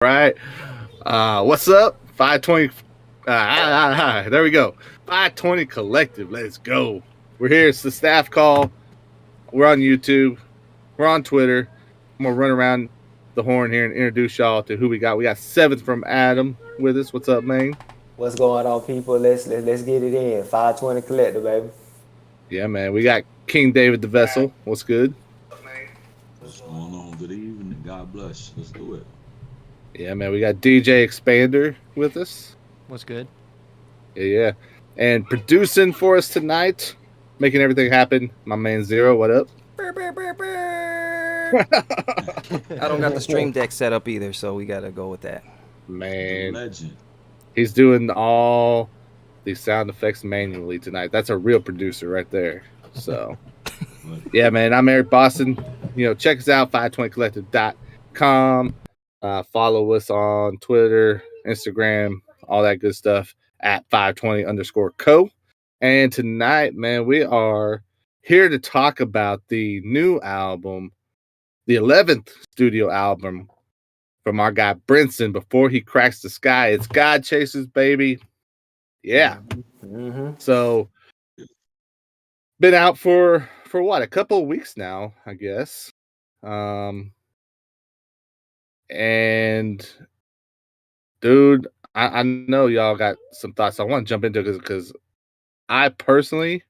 Right. What's up? 520. There we go. 520 Collective. Let's go. We're here. It's the staff call. We're on YouTube. We're on Twitter. I'm going to run around the horn here and introduce y'all to who we got. We got Seventh from Adam with us. What's up, man? What's going on, people? Let's get it in. 520 Collective, baby. Yeah, man. We got King David the Vessel. What's good? What's going on? Good evening. God bless. Let's do it. Yeah, man. We got DJ Expander with us. What's good? Yeah. And producing for us tonight, making everything happen, my man Zero. What up? I don't got the stream deck set up either, so we gotta go with that. Man, Legend. he's doing all these sound effects manually tonight. That's a real producer right there. So, yeah, man, I'm Eric Boston. Check us out, 520collective.com. Follow us on Twitter, Instagram, all that good stuff at 520_co. And tonight, man, we are here to talk about the new album, the 11th studio album from our guy Brinson, Before He Cracks the Sky. It's GodChaserz, baby. Yeah. Mm-hmm. So, been out for what, a couple of weeks now, I guess. And dude, I know y'all got some thoughts. I want to jump into it because I personally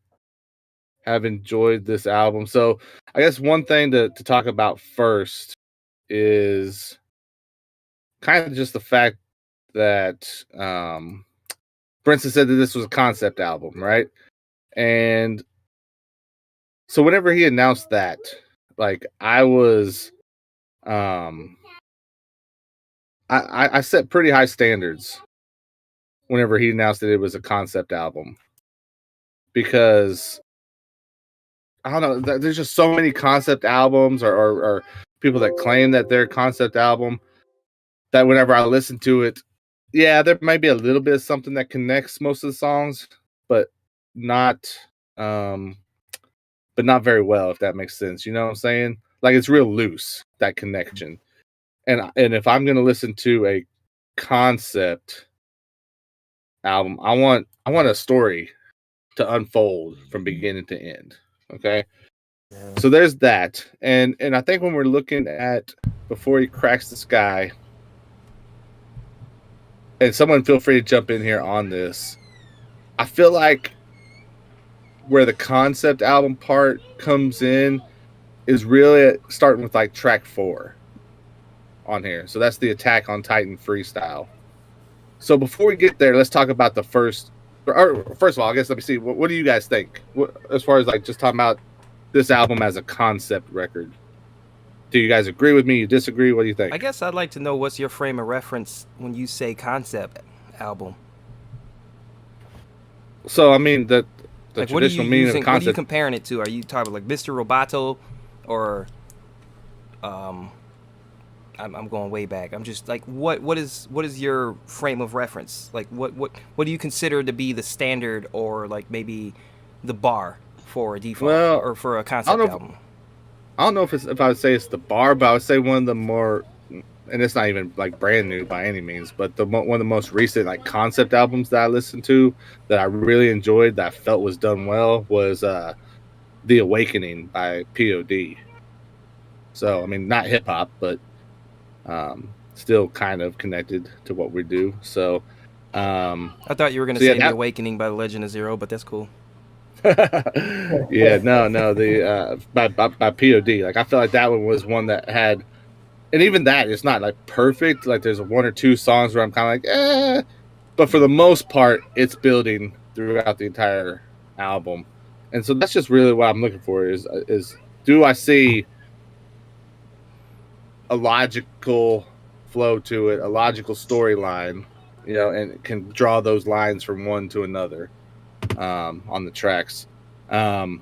have enjoyed this album. So I guess one thing to talk about first is kind of just the fact that Brinson said that this was a concept album, right? And so whenever he announced that, like I was I set pretty high standards whenever he announced that it was a concept album, because I don't know, there's just so many concept albums or people that claim that they're a concept album that whenever I listen to it, yeah, there might be a little bit of something that connects most of the songs, but not very well, if that makes sense. You know what I'm saying? Like it's real loose, that connection. And if I'm gonna listen to a concept album, I want a story to unfold from beginning to end. Okay. Yeah. So there's that. And I think when we're looking at Before He Cracks the Sky, and someone feel free to jump in here on this, I feel like where the concept album part comes in is really starting with like track 4 on here. So that's the Attack on Titan freestyle. So before we get there, let's talk about the first of all, I guess let me see. What do you guys think? As far as like just talking about this album as a concept record, do you guys agree with me? You disagree? What do you think? I guess I'd like to know what's your frame of reference when you say concept album. So I mean the Like, traditional meaning of concept. What are you comparing it to? Are you talking about like Mr. Roboto, or I'm going way back. I'm just like, what is your frame of reference? Like, what do you consider to be the standard, or like maybe the bar for a default or for a concept album? I don't know if I would say it's the bar, but I would say one of the more, and it's not even like brand new by any means, but one of the most recent like concept albums that I listened to that I really enjoyed, that I felt was done well, was The Awakening by POD. So I mean, not hip hop, but still kind of connected to what we do. So I thought you were gonna say The Awakening by The Legend of Zero, but that's cool. Yeah, no, the by POD. Like I feel like that one was one that had, and even that it's not like perfect. Like there's one or two songs where I'm kind of like, but for the most part, it's building throughout the entire album, and so that's just really what I'm looking for. Is do I see a logical flow to it, a logical storyline, and can draw those lines from one to another on the tracks. I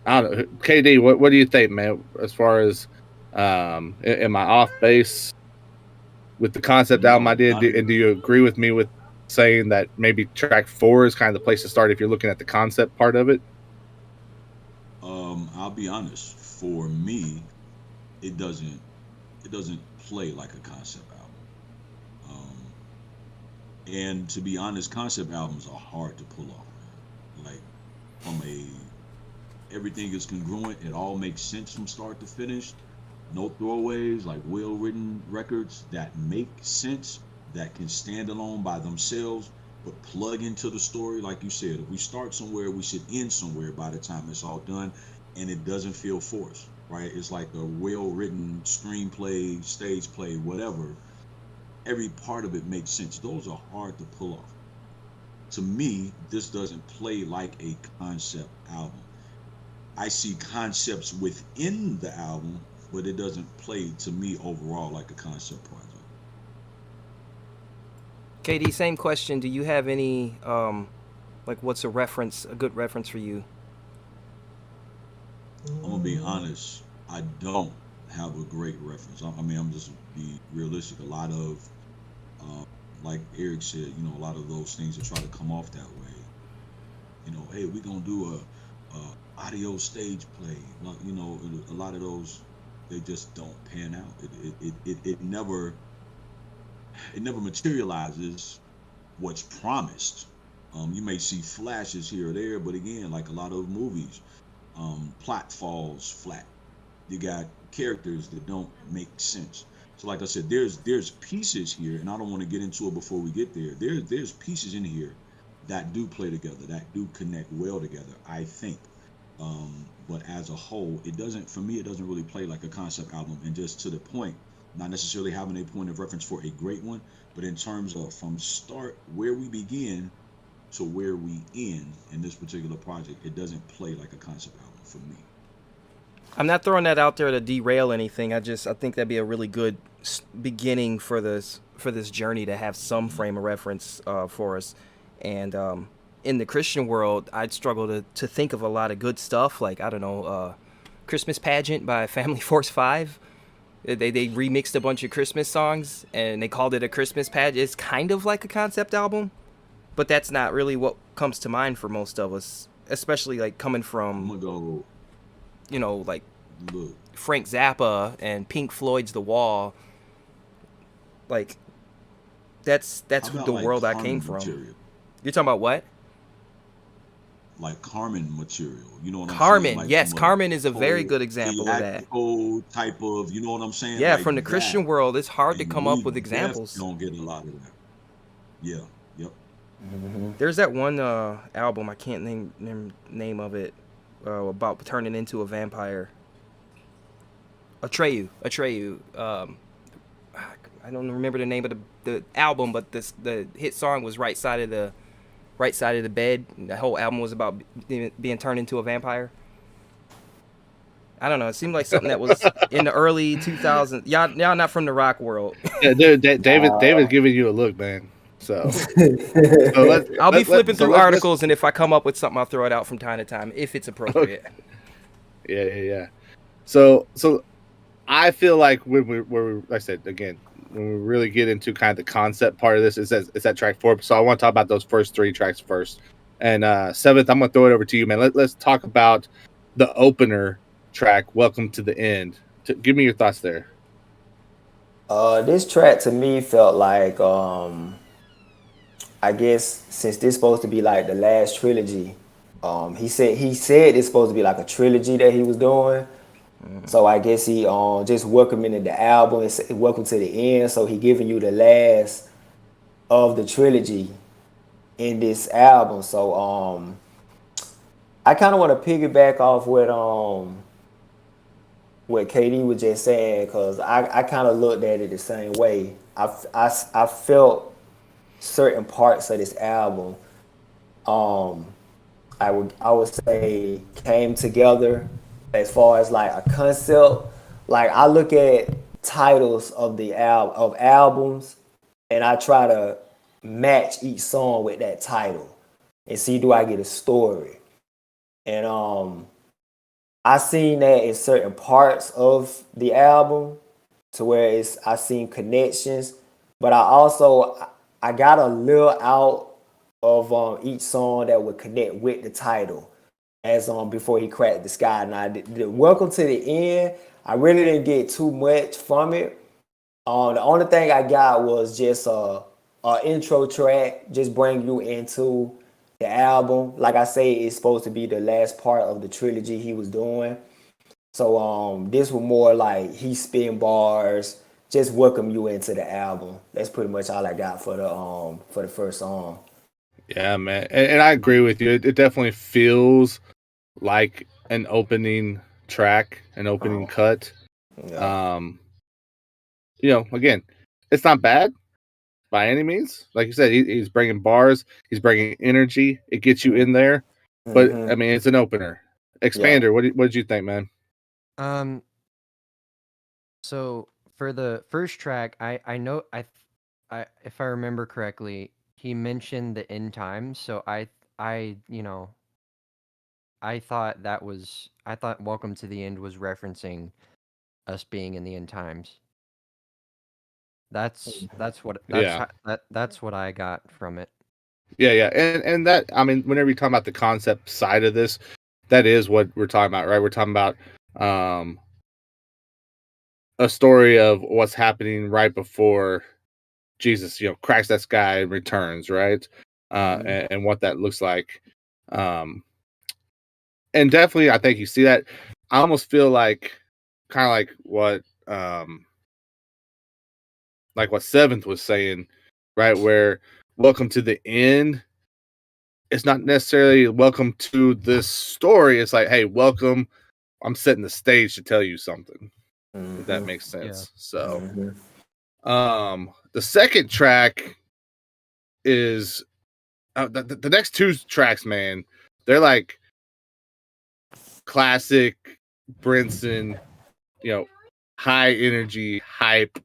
don't know, KD, what do you think, man, as far as am I off base with the concept album I did, and do you agree with me with saying that maybe track 4 is kind of the place to start if you're looking at the concept part of it? I'll be honest, for me, it doesn't play like a concept album. And to be honest, concept albums are hard to pull off. Like everything is congruent. It all makes sense from start to finish. No throwaways, like well-written records that make sense, that can stand alone by themselves, but plug into the story. Like you said, if we start somewhere, we should end somewhere by the time it's all done, and it doesn't feel forced, right? It's like a well-written screenplay, stage play, whatever. Every part of it makes sense. Those are hard to pull off. To me, this doesn't play like a concept album. I see concepts within the album, but it doesn't play to me overall like a concept project. KD, same question. Do you have any like what's a good reference for you? I'm gonna be honest, I don't have a great reference. I mean, I'm just be realistic. A lot of like Eric said, a lot of those things that try to come off that way. Hey, we're gonna do a audio stage play. A lot of those, they just don't pan out. It never materializes what's promised. You may see flashes here or there, but again, like a lot of movies, plot falls flat. You got characters that don't make sense. So like I said, there's pieces here, and I don't want to get into it before we get there. There's pieces in here that do play together, that do connect well together, I think. But as a whole, for me, it doesn't really play like a concept album. And just to the point, not necessarily having a point of reference for a great one, but in terms of from start, where we begin to where we end in this particular project, it doesn't play like a concept album for me. I'm not throwing that out there to derail anything. I think that'd be a really good beginning for this journey to have some frame of reference for us. And in the Christian world, I'd struggle to think of a lot of good stuff. Like, I don't know, Christmas Pageant by Family Force 5. They remixed a bunch of Christmas songs and they called it a Christmas pageant. It's kind of like a concept album, but that's not really what comes to mind for most of us, especially like coming from, like Frank Zappa and Pink Floyd's The Wall. Like, that's the world I came from. Material? You're talking about what? Like Carmen material, you know what I'm saying? Carmen, Like yes, Carmen is a very good example of that. Type of, you know what I'm saying? Yeah, like from the Christian world, it's hard to come up with examples. You don't get a lot of that. Yeah, yep. Mm-hmm. There's that one album, I can't name of it, about turning into a vampire. Atreyu. I don't remember the name of the album, but the hit song was Right Side of the Bed. The whole album was about being turned into a vampire. I don't know. It seemed like something that was in the early 2000s. Y'all not from the rock world. Yeah, dude, David's giving you a look, man. So I'll be flipping through articles, and if I come up with something, I'll throw it out from time to time if it's appropriate. Yeah. So I feel like when we like I said again, when we really get into kind of the concept part of this, it's that track 4. So I want to talk about those first 3 tracks first. And 7th, I'm gonna throw it over to you, man. Let's talk about the opener track, Welcome to the End. Give me your thoughts there. This track to me felt like I guess since this supposed to be like the last trilogy, he said it's supposed to be like a trilogy that he was doing. So I guess he just welcoming the album and welcome to the end. So he giving you the last of the trilogy in this album. So I kind of want to piggyback off what KD was just saying, because I kind of looked at it the same way. I felt certain parts of this album I would say came together as far as like a concept. Like I look at titles of albums and I try to match each song with that title and see, do I get a story? And I seen that in certain parts of the album to where I seen connections, but I got a little out of each song that would connect with the title as Before He Cracked the Sky. Now, the Welcome to the End, I really didn't get too much from it. The only thing I got was just a intro track, just bring you into the album. Like I say, it's supposed to be the last part of the trilogy he was doing. So this was more like he spitting bars, just welcome you into the album. That's pretty much all I got for the first song. Yeah, man, and I agree with you. It definitely feels like an opening track, an opening cut. Yeah. Again, it's not bad by any means. Like you said, he's bringing bars, he's bringing energy. It gets you in there, but I mean, it's an opener. Expander, Yeah. what did you think, man? So for the first track, I know I if I remember correctly, he mentioned the end times. So I I thought Welcome to the End was referencing us being in the end times. That's what that's what I got from it. Yeah, and that, I mean, whenever you talk about the concept side of this, that is what we're talking about, right? We're talking about a story of what's happening right before Jesus, cracks that sky and returns, right? And what that looks like. And definitely, I think you see that. I almost feel like kind of like what Seventh was saying, right? Where welcome to the end. It's not necessarily welcome to this story. It's like, hey, welcome. I'm setting the stage to tell you something. If that makes sense. Yeah. So, the second track is the next two tracks, man. They're like classic Brinson, high energy, hype,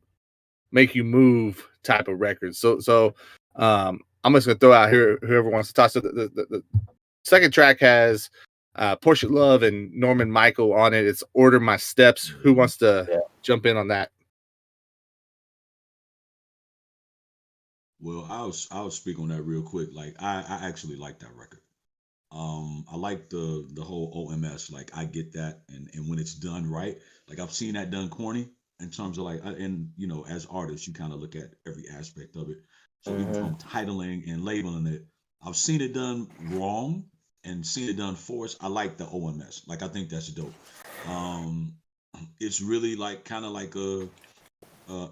make you move type of records. So I'm just gonna throw out here whoever wants to talk. So the second track has Portia Love and Norman Michael on it. It's Order My Steps. Who wants to jump in on that? Well, I'll speak on that real quick. Like I actually like that record. I like the whole OMS. Like I get that, and when it's done right, like I've seen that done corny in terms of like, and as artists, you kind of look at every aspect of it. So even from titling and labeling it, I've seen it done wrong and seen it done forced. I like the OMS. Like I think that's dope. It's really like kind of like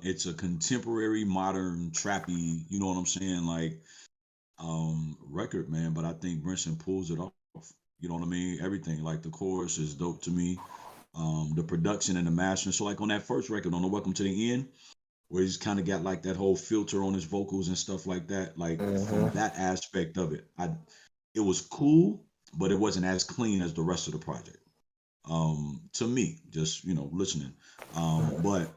it's a contemporary modern trappy, you know what I'm saying, like record, man. But I think Brinson pulls it off, you know what I mean. Everything, like the chorus is dope to me, the production and the mastering. So like on that first record, on the Welcome to the End, where he's kind of got like that whole filter on his vocals and stuff like that, like from that aspect of it, it was cool, but it wasn't as clean as the rest of the project, to me, just listening. But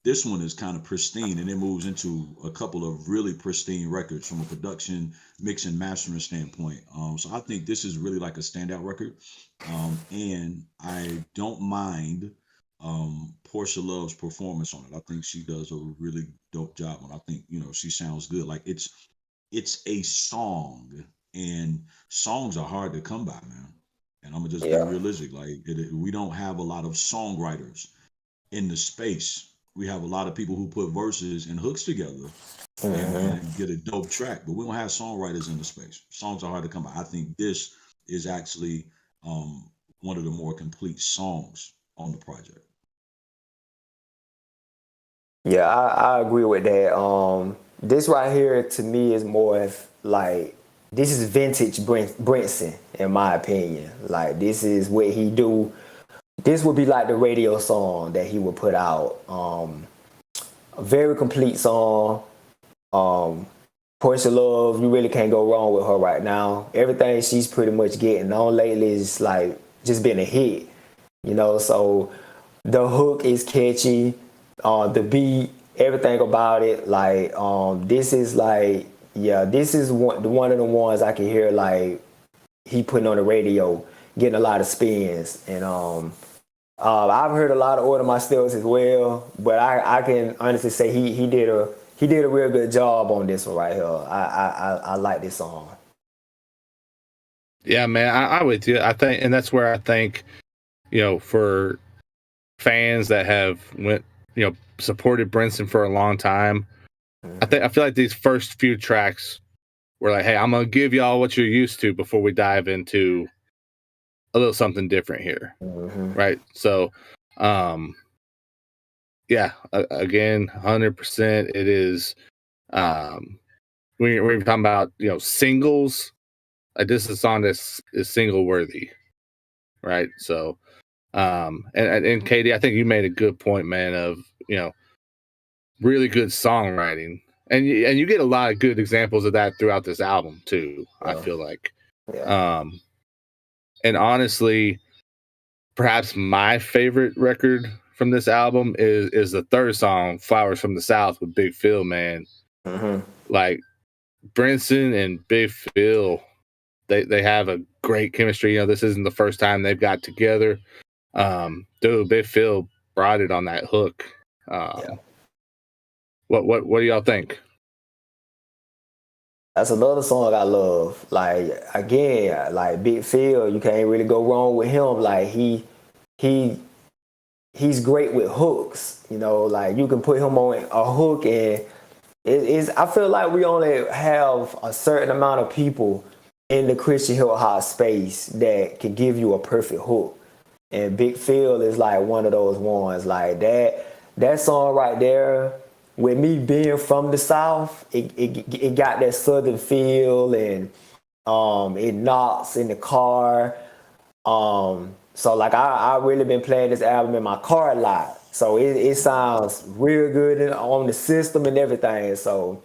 this one is kind of pristine, and it moves into a couple of really pristine records from a production, mix and mastering standpoint. So I think this is really like a standout record, and I don't mind Portia Love's performance on it. I think she does a really dope job on it. I think she sounds good. Like it's a song, and songs are hard to come by, man. And I'm gonna just be realistic. Like we don't have a lot of songwriters in the space. We have a lot of people who put verses and hooks together and get a dope track, but we don't have songwriters in the space. Songs are hard to come by. I think this is actually one of the more complete songs on the project. Yeah, I agree with that. This right here to me is more of like, this is vintage Brinson, in my opinion. Like this is what he do. This would be like the radio song that he would put out. A very complete song. Portia Love, you really can't go wrong with her right now. Everything she's pretty much getting on lately is like just been a hit, So the hook is catchy, the beat, everything about it. Like this is like, this is one of the ones I can hear like he putting on the radio, getting a lot of spins, and I've heard a lot of Order My Steps as well, but I can honestly say he did a real good job on this one right here. I like this song. Yeah, man, I would too. I think, and that's where I think, for fans that have went, supported Brinson for a long time. I feel like these first few tracks were like, hey, I'm gonna give y'all what you're used to before we dive into a little something different here, right? So, yeah, again, 100%. It is. We're talking about singles. Like this is a song that is single worthy, right? So, and Katie, I think you made a good point, man. Of really good songwriting, and you get a lot of good examples of that throughout this album too. I feel like, and honestly, perhaps my favorite record from this album is the third song, "Flowers from the South" with Big Phil. Man, like Brinson and Big Phil, they have a great chemistry. This isn't the first time they've got together. Dude, Big Phil brought it on that hook. What do y'all think? That's another song I love. Like again, like Big Phil, you can't really go wrong with him. Like he's great with hooks. Like you can put him on a hook, and I feel like we only have a certain amount of people in the Christian hip hop space that can give you a perfect hook. And Big Phil is like one of those ones. Like that song right there, with me being from the South, it got that Southern feel, and it knocks in the car. So like I really been playing this album in my car a lot. So it sounds real good on the system and everything. So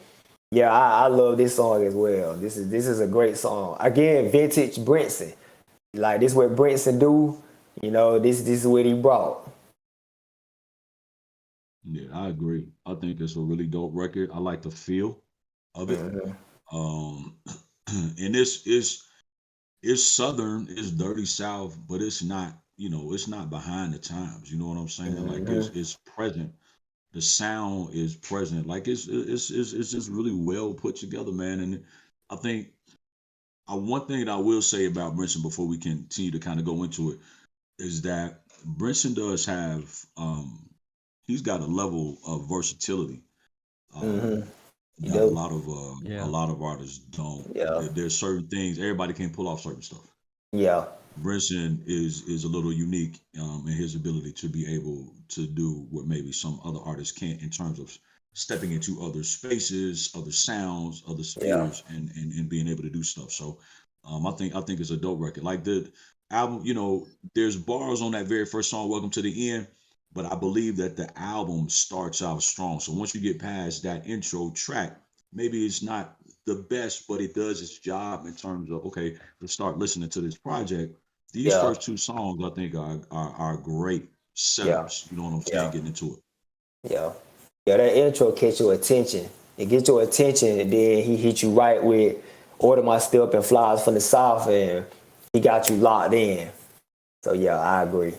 yeah, I love this song as well. This is a great song. Again, vintage Brinson. Like this is what Brinson do. This is what he brought. Yeah, I agree. I think it's a really dope record. I like the feel of it. And it's Southern, it's dirty South, but it's not, it's not behind the times. You know what I'm saying? Like it's present. The sound is present. Like it's just really well put together, man. And I think one thing that I will say about Brinson before we continue to kind of go into it is that Brinson does have he's got a level of versatility. That a lot of artists don't. There's certain things everybody can't pull off certain stuff. Yeah. Brinson is a little unique in his ability to be able to do what maybe some other artists can't in terms of stepping into other spaces, other sounds, other spheres, and being able to do stuff. So I think it's a dope record. Like the album, there's bars on that very first song, "Welcome to the End," but I believe that the album starts out strong. So once you get past that intro track, maybe it's not the best, but it does its job in terms of, okay, let's start listening to this project. These first two songs, I think, are great setups. You know what I'm saying? Getting into it. Yeah, that intro catch your attention. It gets your attention, and then he hit you right with "Order My Step" and "Flowers from the South," and he got you locked in. So yeah, I agree.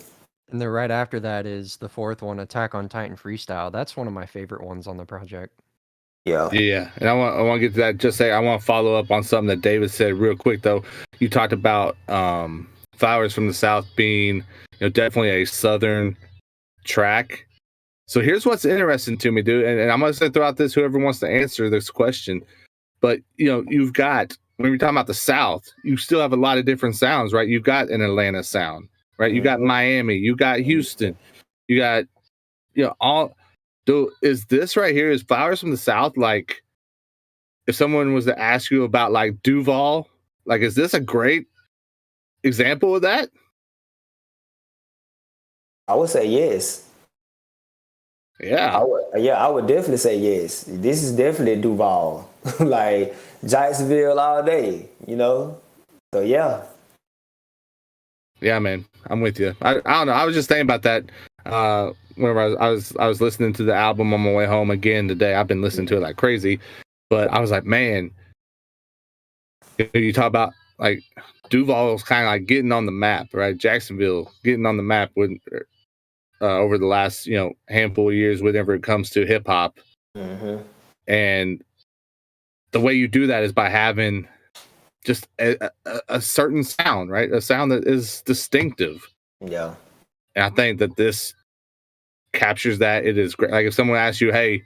And then right after that is the fourth one, "Attack on Titan Freestyle." That's one of my favorite ones on the project. Yeah, and I want to get to that. Just say I want to follow up on something that David said real quick though. You talked about "Flowers from the South" being definitely a Southern track. So here's what's interesting to me, dude, and I'm gonna say throughout this, whoever wants to answer this question, but you've got, when you're talking about the South, you still have a lot of different sounds, right? You've got an Atlanta sound, right? You got Miami, you got Houston, you got all. Dude, is this right here, is "Flowers from the South," like if someone was to ask you about like Duval, like is this a great example of that? I would say yes. Yeah. I would definitely say yes. This is definitely Duval. Like Jacksonville all day, So yeah. Yeah, man, I'm with you. I don't know. I was just thinking about that. Whenever I was listening to the album on my way home again today. I've been listening to it like crazy, but I was like, man, you talk about like Duval's kind of like getting on the map, right? Jacksonville getting on the map with over the last handful of years, whenever it comes to hip hop, and the way you do that is by having just a certain sound, right? A sound that is distinctive. Yeah. And I think that this captures that, it is great. Like if someone asks you, hey,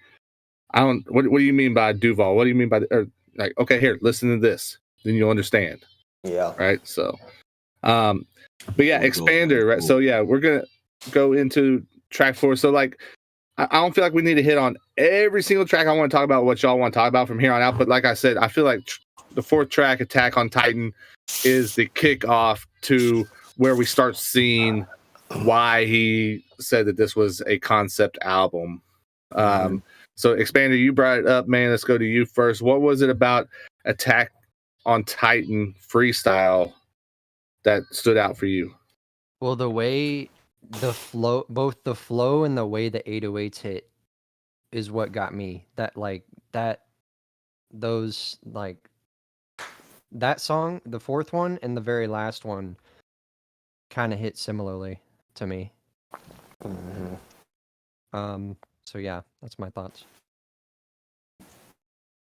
what do you mean by Duval? What do you mean by like, okay, here, listen to this, then you'll understand. Yeah. Right. So, but yeah, Expander. Right. So yeah, we're gonna go into track 4. So like, I don't feel like we need to hit on every single track. I want to talk about what y'all want to talk about from here on out. But like I said, I feel like the 4th track, Attack on Titan, is the kickoff to where we start seeing why he said that this was a concept album. So Expander, you brought it up, man. Let's go to you first. What was it about Attack on Titan freestyle that stood out for you? Well, the way the flow, both the flow and the way the 808s hit is what got me. Those that song, the 4th one and the very last one kind of hit similarly to me. So yeah, that's my thoughts.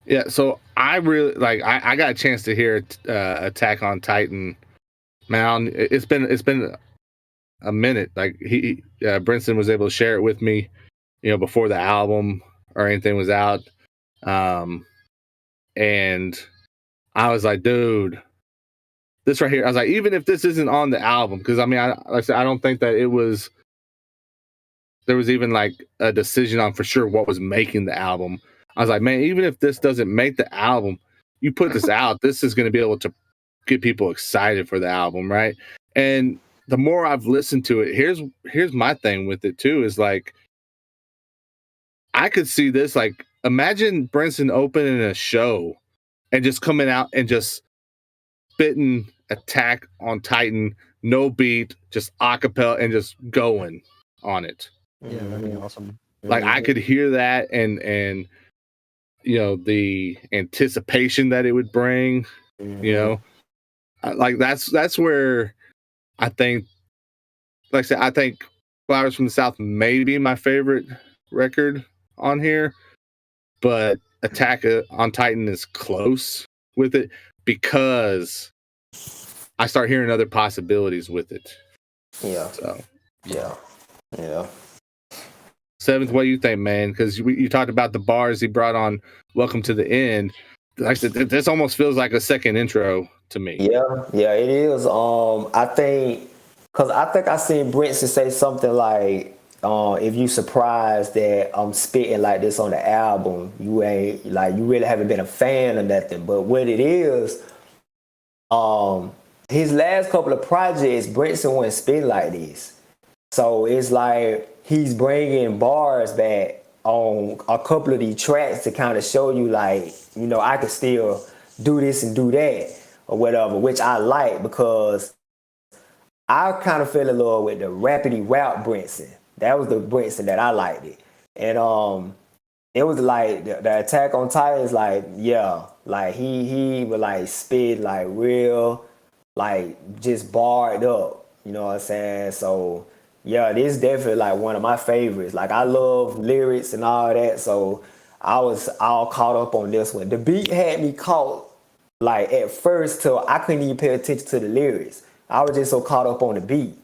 Yeah, so I really I got a chance to hear Attack on Titan. Man, it's been a minute. Like Brinson was able to share it with me, before the album or anything was out. And I was like, dude, this right here. I was like, even if this isn't on the album, because I mean, like I said, I don't think that there was even like a decision on for sure what was making the album. I was like, man, even if this doesn't make the album, you put this out, this is going to be able to get people excited for the album, right? And the more I've listened to it, here's my thing with it too, is like, I could see this, like, imagine Brinson opening a show and just coming out and just spitting Attack on Titan, no beat, just acapella, and just going on it. Yeah, that'd be awesome. Like I could hear that and the anticipation that it would bring, like that's where I think, like I said, I think Flowers from the South may be my favorite record on here, but Attack on Titan is close with it because I start hearing other possibilities with it. Yeah. So yeah. 7th, what do you think, man? Because you talked about the bars he brought on Welcome to the End. Like I said, this almost feels like a second intro to me. Yeah, it is. I think I seen Brinson say something like, if you surprised that I'm spitting like this on the album, you ain't like, you really haven't been a fan or nothing. But what it is, his last couple of projects, Brinson wasn't spitting like this. So it's like he's bringing bars back on a couple of these tracks to kind of show you, like, I could still do this and do that or whatever, which I like because I kind of fell in love with the rapidy rap Brinson. That was the Brinson that I liked it. And it was like the Attack on Titan, like, yeah, like he would like spit like real, like just barred up, you know what I'm saying? So yeah, this is definitely like one of my favorites. Like I love lyrics and all that, so I was all caught up on this one. The beat had me caught like at first till I couldn't even pay attention to the lyrics. I was just so caught up on the beat.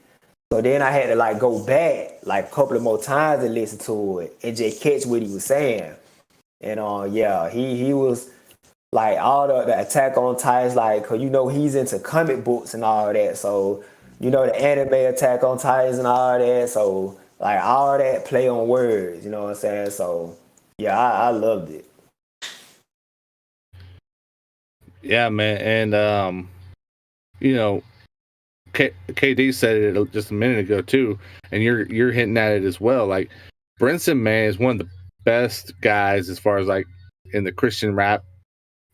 So then I had to like go back like a couple of more times and listen to it and just catch what he was saying. And yeah, he was like all the Attack on Titans, like, cause he's into comic books and all that. So the anime Attack on Titans and all that. So like all that play on words, you know what I'm saying? So yeah, I loved it. Yeah, man. And KD said it just a minute ago too, and you're hinting at it as well. Like Brinson, man, is one of the best guys as far as like in the Christian rap,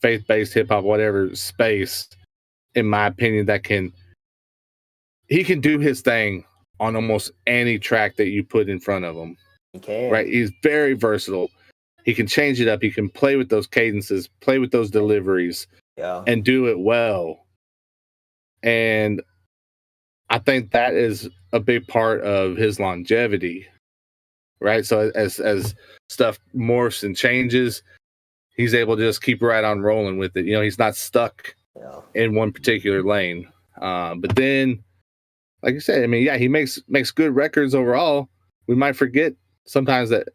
faith-based hip hop, whatever space, in my opinion, he can do his thing on almost any track that you put in front of him. He can. Right? He's very versatile. He can change it up. He can play with those cadences, play with those deliveries, and do it well. And I think that is a big part of his longevity, right? So as stuff morphs and changes, he's able to just keep right on rolling with it. He's not stuck in one particular lane. But then, like you said, I mean, yeah, he makes good records overall. we might forget sometimes that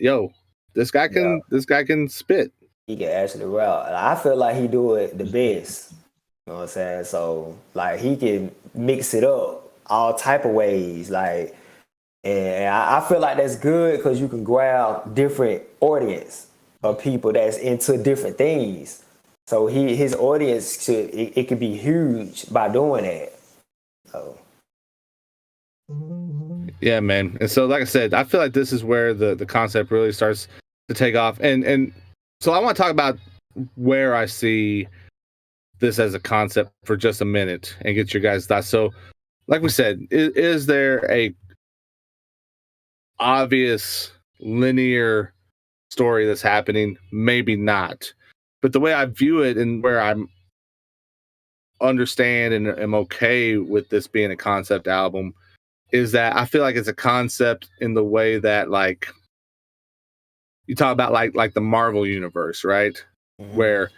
this guy can spit. He can actually rap. I feel like he do it the best. You know what I'm saying? So like he can mix it up all type of ways. Like, and I feel like that's good because you can grab different audience of people that's into different things. So his audience it could be huge by doing that. So. Yeah, man. And so, like I said, I feel like this is where the concept really starts to take off. And so I want to talk about where I see this as a concept for just a minute and get your guys' thoughts. So, like we said, is there a obvious linear story that's happening? Maybe not. But the way I view it and where I'm understand and am okay with this being a concept album is that I feel like it's a concept in the way that, like, you talk about like the Marvel universe, right? Mm-hmm. Where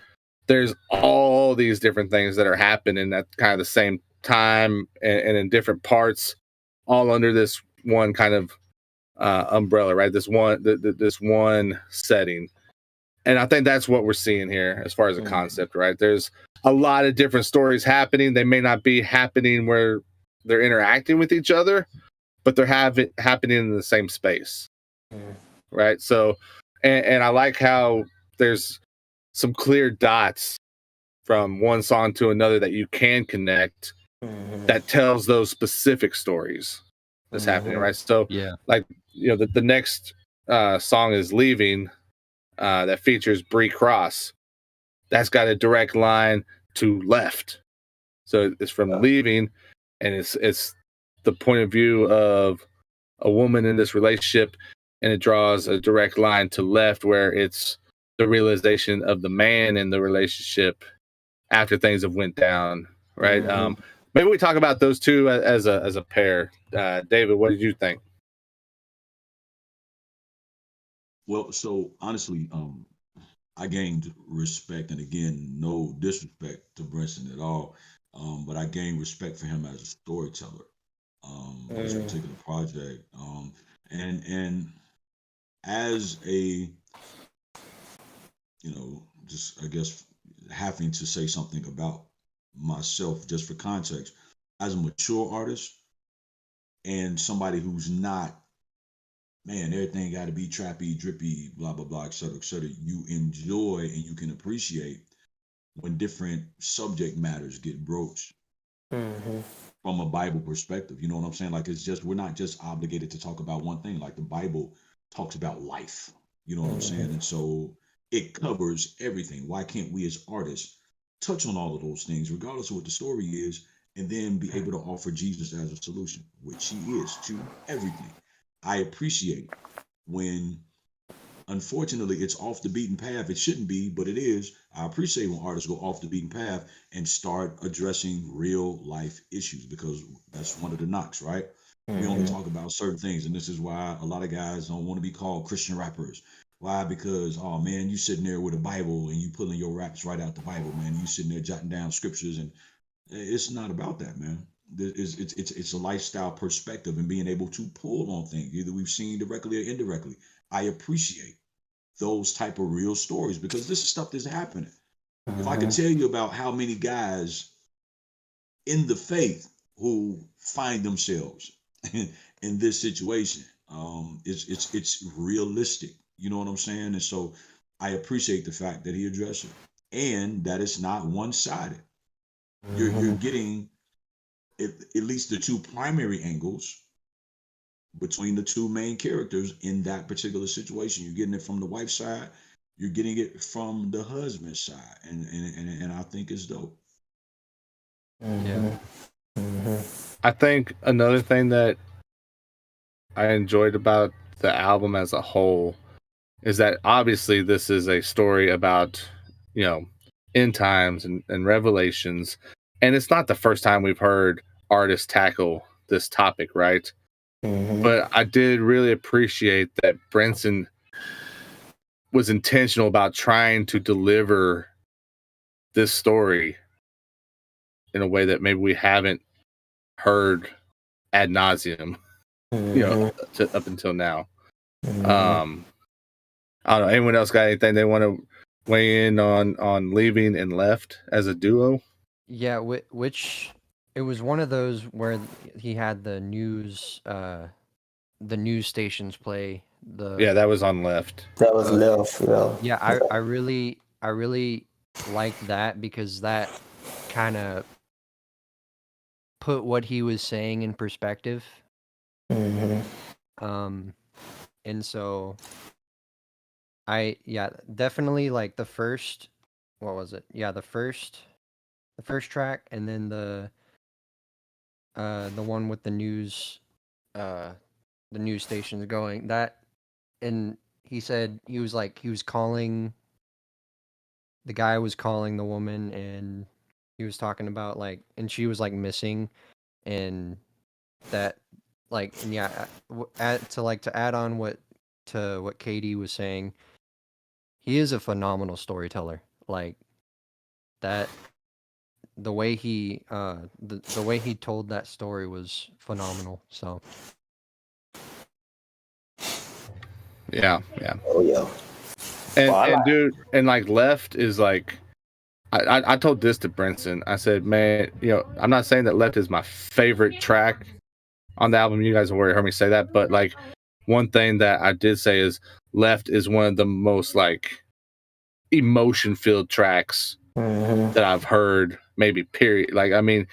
there's all these different things that are happening at kind of the same time and in different parts, all under this one kind of umbrella, right? This one setting. And I think that's what we're seeing here as far as a concept, right? There's a lot of different stories happening. They may not be happening where they're interacting with each other, but they're happening in the same space, right? So, and I like how there's some clear dots from one song to another that you can connect that tells those specific stories that's happening, right? So, like, the next song is Leaving, that features Bree Cross. That's got a direct line to Left. So it's from Leaving, and it's the point of view of a woman in this relationship, and it draws a direct line to Left, where it's the realization of the man in the relationship after things have went down, right? Maybe we talk about those two as a pair. David, what did you think? Well, so honestly, I gained respect, and again, no disrespect to Brinson at all, but I gained respect for him as a storyteller. This particular project, and as a, just I guess having to say something about myself, just for context, as a mature artist and somebody who's not, man, everything got to be trappy, drippy, blah, blah, blah, et cetera, et cetera. You enjoy and you can appreciate when different subject matters get broached from a Bible perspective. You know what I'm saying? Like, it's just, we're not just obligated to talk about one thing. Like, the Bible talks about life. You know what I'm saying? And so it covers everything. Why can't we as artists touch on all of those things, regardless of what the story is, and then be able to offer Jesus as a solution, which he is to everything? I appreciate when, unfortunately, it's off the beaten path. It shouldn't be, but it is. I appreciate when artists go off the beaten path and start addressing real life issues, because that's one of the knocks, right? We only talk about certain things, and this is why a lot of guys don't want to be called Christian rappers. Why? Because, oh man, you sitting there with a Bible and you pulling your raps right out the Bible, man. You sitting there jotting down scriptures, and it's not about that, man. It's a lifestyle perspective and being able to pull on things either we've seen directly or indirectly. I appreciate those type of real stories because this is stuff that's happening. If I could tell you about how many guys in the faith who find themselves in this situation, it's realistic. You know what I'm saying? And so I appreciate the fact that he addressed it and that it's not one-sided. You're getting at least the two primary angles between the two main characters in that particular situation. You're getting it from the wife's side, you're getting it from the husband's side, and I think it's dope. I think another thing that I enjoyed about the album as a whole is that obviously this is a story about, end times and revelations. And it's not the first time we've heard artists tackle this topic, right? But I did really appreciate that Brinson was intentional about trying to deliver this story in a way that maybe we haven't heard ad nauseum, up until now. I don't know. Anyone else got anything they want to weigh in on Leaving and Left as a duo? Yeah, which it was one of those where he had the news stations play Yeah, that was on Left. That was Left, yeah. Yeah, I really liked that because that kind of put what he was saying in perspective. And so definitely like the first, what was it? Yeah, the first track, and then the one with the news stations going. That, and he said he was calling, the guy was calling the woman, and he was talking about like, and she was like missing, and that, like, and yeah, to add on what Katie was saying, he is a phenomenal storyteller. Like that, the way he the way he told that story was phenomenal. So Yeah. Oh yeah. And dude, and like Left is like, I told this to Brinson. I said, man, I'm not saying that Left is my favorite track on the album. You guys have already heard me say that, but like one thing that I did say is Left is one of the most like emotion-filled tracks that I've heard, maybe period. Like, I mean,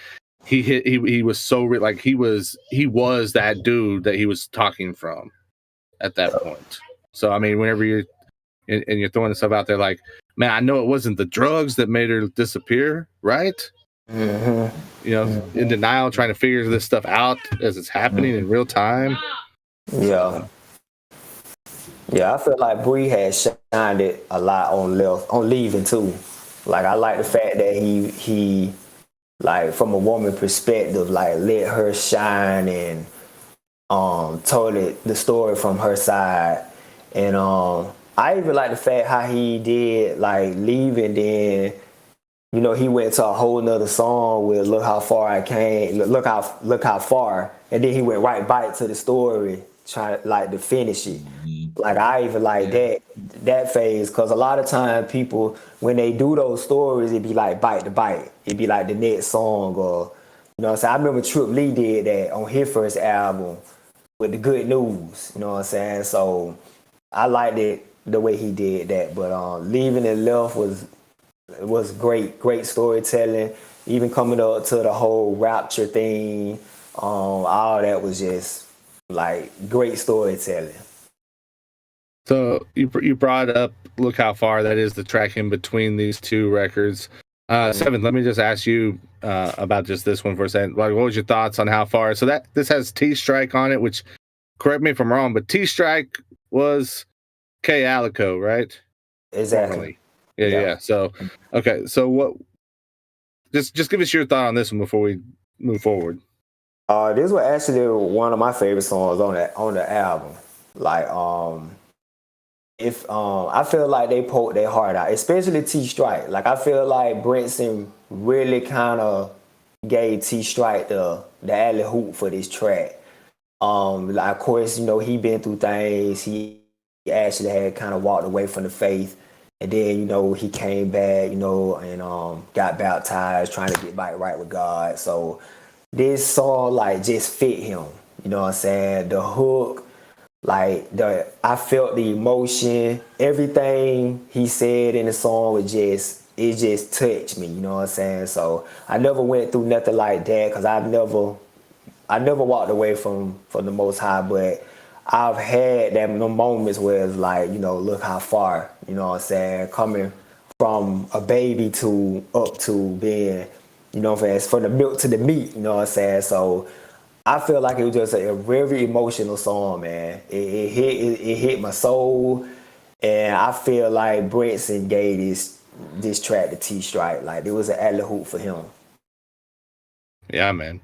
he was so like he was that dude that he was talking from at that point. So I mean, whenever you're and you're throwing stuff out there, like, man, I know it wasn't the drugs that made her disappear, right? In denial, trying to figure this stuff out as it's happening in real time. Yeah. Yeah, I feel like Bree has shined it a lot on Leaving too. Like, I like the fact that he like, from a woman perspective, like, let her shine and told it the story from her side. And I even like the fact how he did like Leaving, then he went to a whole nother song with Look How Far I Came, look how far, and then he went right back to the story, trying like to finish it. Like, I even like that phase, because a lot of time people, when they do those stories, it'd be like bite to bite. It'd be like the next song, or what I'm saying. I remember Trip Lee did that on his first album with The Good News. You know what I'm saying? So I liked it the way he did that. But Leaving and Left was great storytelling. Even coming up to the whole rapture thing, all that was just like great storytelling. So you brought up Look How Far. That is the track in between these two records. Seven, let me just ask you about just this one for a second. Like, what was your thoughts on How Far? So this has T-Strike on it, which, correct me if I'm wrong, but T-Strike was K Alico, right? Exactly. Yeah. So, okay. So what? Just give us your thought on this one before we move forward. This was actually one of my favorite songs on the album. Like, if I feel like they poked their heart out, especially T-Strike. Like, I feel like Brinson really kind of gave T-Strike the alley hoop for this track. Like, of course, he been through things. He actually had kind of walked away from the faith, and then he came back, and got baptized, trying to get back right with God. So this song like just fit him. You know what I'm saying? The hook. Like, I felt the emotion, everything he said in the song was just touched me, you know what I'm saying? So I never went through nothing like that, because I never walked away from the Most High, but I've had them moments where it's like, look how far, you know what I'm saying? Coming from a baby to up to being, from the milk to the meat, you know what I'm saying? So I feel like it was just a very emotional song, man. It hit my soul, and I feel like Brinson gave this track to T-Strike. Like, it was an alley hoop for him. Yeah, man.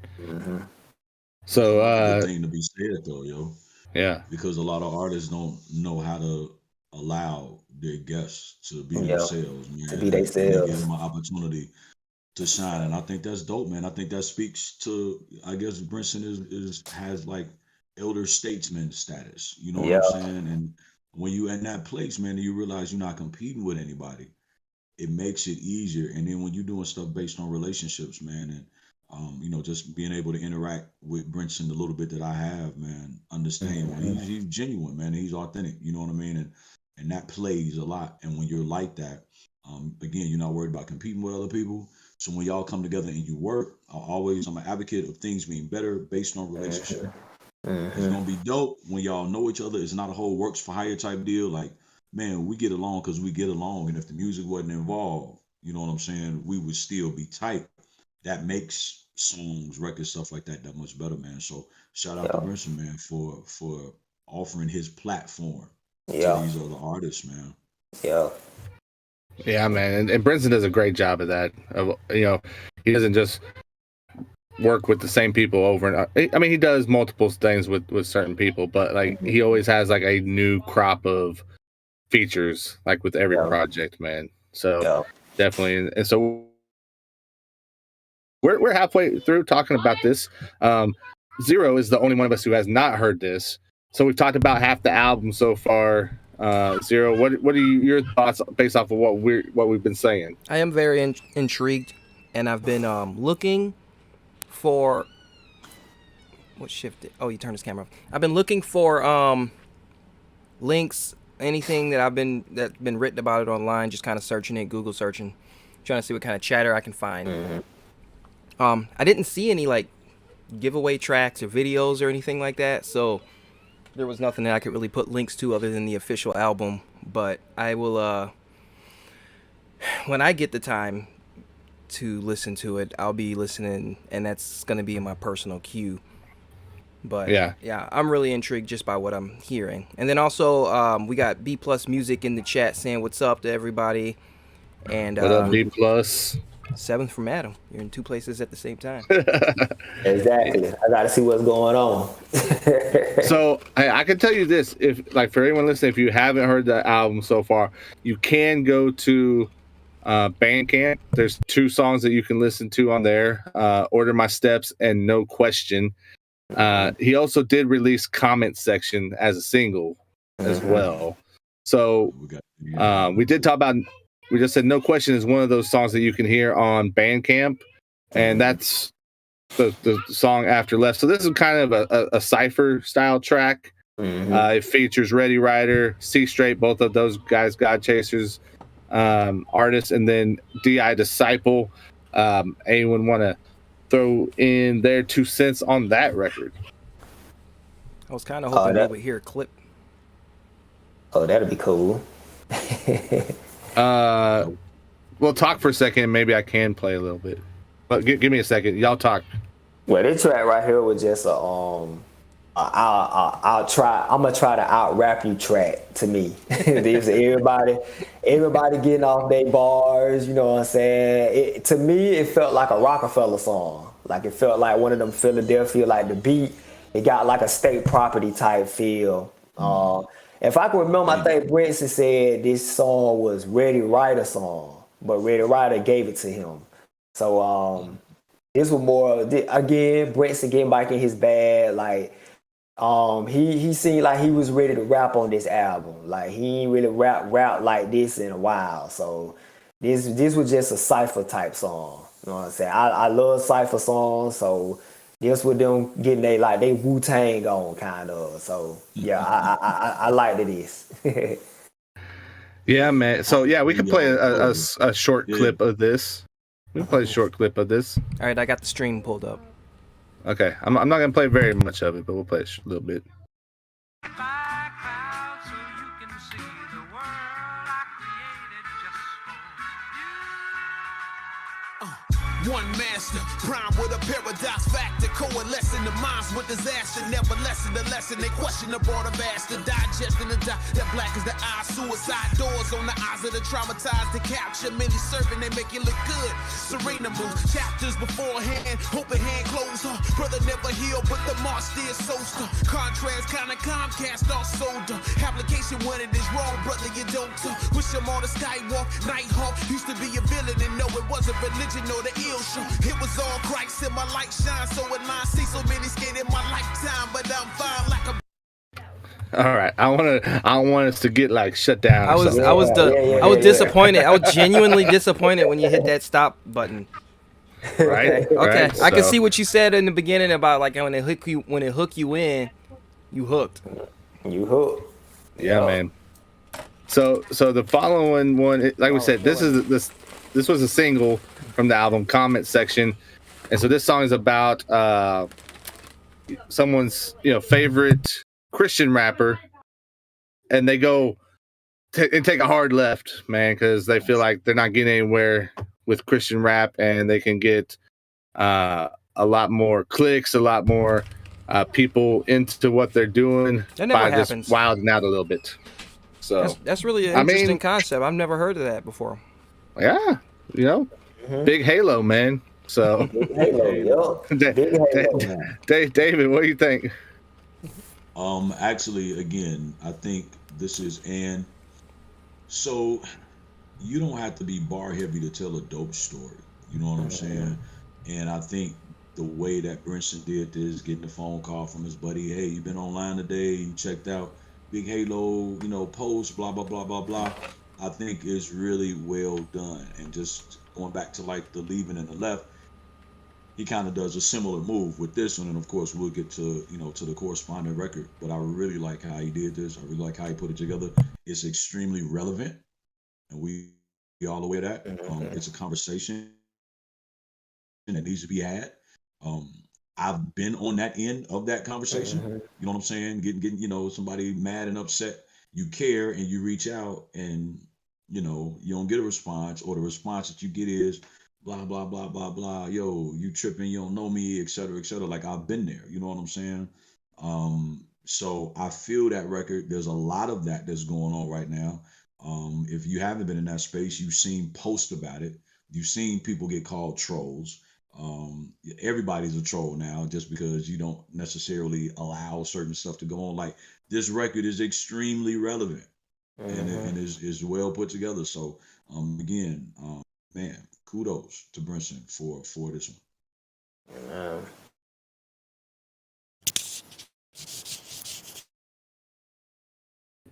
So good thing to be said though, yo. Yeah. Because a lot of artists don't know how to allow their guests to be themselves, man. To be themselves. Give them an opportunity to shine, and I think that's dope, man. I think that speaks to, I guess Brinson has like elder statesman status. You know what Yeah. I'm saying? And when you in that place, man, you realize you're not competing with anybody. It makes it easier. And then when you're doing stuff based on relationships, man, and just being able to interact with Brinson the little bit that I have, man, understand when he's genuine, man, and he's authentic. You know what I mean? And that plays a lot. And when you're like that, again, you're not worried about competing with other people. So when y'all come together and you work, I'm an advocate of things being better based on relationship. It's gonna be dope when y'all know each other. It's not a whole works for hire type deal. Like, man, we get along because we get along. And if the music wasn't involved, you know what I'm saying, we would still be tight. That makes songs, records, stuff like that much better, man. So shout out to Brinson, man, for offering his platform to these other artists, man. Yeah, man, and Brinson does a great job of that. He doesn't just work with the same people over and I mean, he does multiple things with certain people, but like he always has like a new crop of features, like with every project, man. So definitely, and so we're halfway through talking about this. Zero is the only one of us who has not heard this, so we've talked about half the album so far. Zero, what are your thoughts based off of what we've been saying? I am very intrigued, and I've been looking for what shifted. Oh, you turned his camera off. I've been looking for links, anything that's been written about it online, just kind of searching it, Google searching, trying to see what kind of chatter I can find. I didn't see any like giveaway tracks or videos or anything like that, so there was nothing that I could really put links to other than the official album. But I will, when I get the time to listen to it, I'll be listening, and that's going to be in my personal queue. But yeah, I'm really intrigued just by what I'm hearing. And then also, we got B Plus Music in the chat saying what's up to everybody. And what up, B Plus? 7th from Adam. You're in two places at the same time. Exactly. I got to see what's going on. So I can tell you this: if like for anyone listening, if you haven't heard the album so far, you can go to Bandcamp. There's 2 songs that you can listen to on there: "Order My Steps" and "No Question." He also did release Comment Section as a single as well. So we did talk about. We just said "No Question" is one of those songs that you can hear on Bandcamp, and that's the song after Left. So this is kind of a cypher style track. It features Ready Rider, C Straight, both of those guys, GodChaserz artists, and then D.I. Disciple. Anyone want to throw in their 2 cents on that record? I was kind of hoping we would hear a clip. Oh, that'd be cool. We'll talk for a second, and maybe I can play a little bit. But give me a second. Y'all talk. Well, this track right here was just I'm gonna try to out rap you track to me. There's everybody getting off their bars, you know what I'm saying? To me, it felt like a Rockefeller song. Like it felt like one of them Philadelphia, like the beat, it got like a state property type feel. If I can remember, I think Brinson said this song was Ready Rider song, but Ready Rider gave it to him. So this was more, again, Brinson getting back in his bag. Like he seemed like he was ready to rap on this album. Like he ain't really rap like this in a while. So this was just a cypher type song. You know what I'm saying? I love cypher songs, so this with them getting they Wu-Tang on kind of. So yeah, I liked this. Yeah, man. So yeah, we can play a short clip of this. We can play a short clip of this. All right, I got the stream pulled up. Okay, I'm not gonna play very much of it, but we'll play a little bit. One master, prime with a paradox factor, coalescing the minds with disaster, never lessen the lesson. They question the broader bastard, digesting the die that black is the eye. Suicide doors on the eyes of the traumatized. To capture many serving, they make it look good. Serena moves, chapters beforehand, hoping hand closed. Brother never healed, but the mark still soster. Contrast kind of Comcast all solder. Application when it is wrong, brother, you don't. Wish him on the skywalk, Nighthawk used to be a villain and know it wasn't religion or the ill. still shoot. It was all Christ in my light shine, so in line see so many scared in my lifetime, but I'm fine like a. All right, I don't want us to get like shut down. I was disappointed. I was genuinely disappointed when you hit that stop button. Right. Okay, Right? I can So- see what you said in the beginning about like when it hook you in, you hooked. You hooked. Yeah, man. So the following one, like we said, this was a single from the album Comment Section, and so this song is about someone's favorite Christian rapper, and they go and take a hard left, man, because they feel like they're not getting anywhere with Christian rap, and they can get a lot more clicks, a lot more people into what they're doing That never by happens. just wilding out a little bit. So That's really an interesting concept. I've never heard of that before. yeah, big Halo, man. So Halo, yo. Big Halo. David, what do you think? Actually, again, I think this is so you don't have to be bar heavy to tell a dope story. You know what I'm saying? And I think the way that Brinson did this, getting a phone call from his buddy, hey, you been online today, you checked out Big Halo, post, blah, blah, blah, blah, blah, I think is really well done. And just going back to like the leaving and the left, he kind of does a similar move with this one. And of course, we'll get to, to the corresponding record. But I really like how he did this. I really like how he put it together. It's extremely relevant. And we all aware of that. It's a conversation that needs to be had. I've been on that end of that conversation. You know what I'm saying? Getting somebody mad and upset. You care and you reach out and, you don't get a response, or the response that you get is blah, blah, blah, blah, blah. Yo, you tripping, you don't know me, et cetera, et cetera. Like I've been there, you know what I'm saying? So I feel that record, there's a lot of that that's going on right now. If you haven't been in that space, you've seen posts about it. You've seen people get called trolls. Everybody's a troll now just because you don't necessarily allow certain stuff to go on. Like this record is extremely relevant and is well put together. So again, man, kudos to Brinson for this one.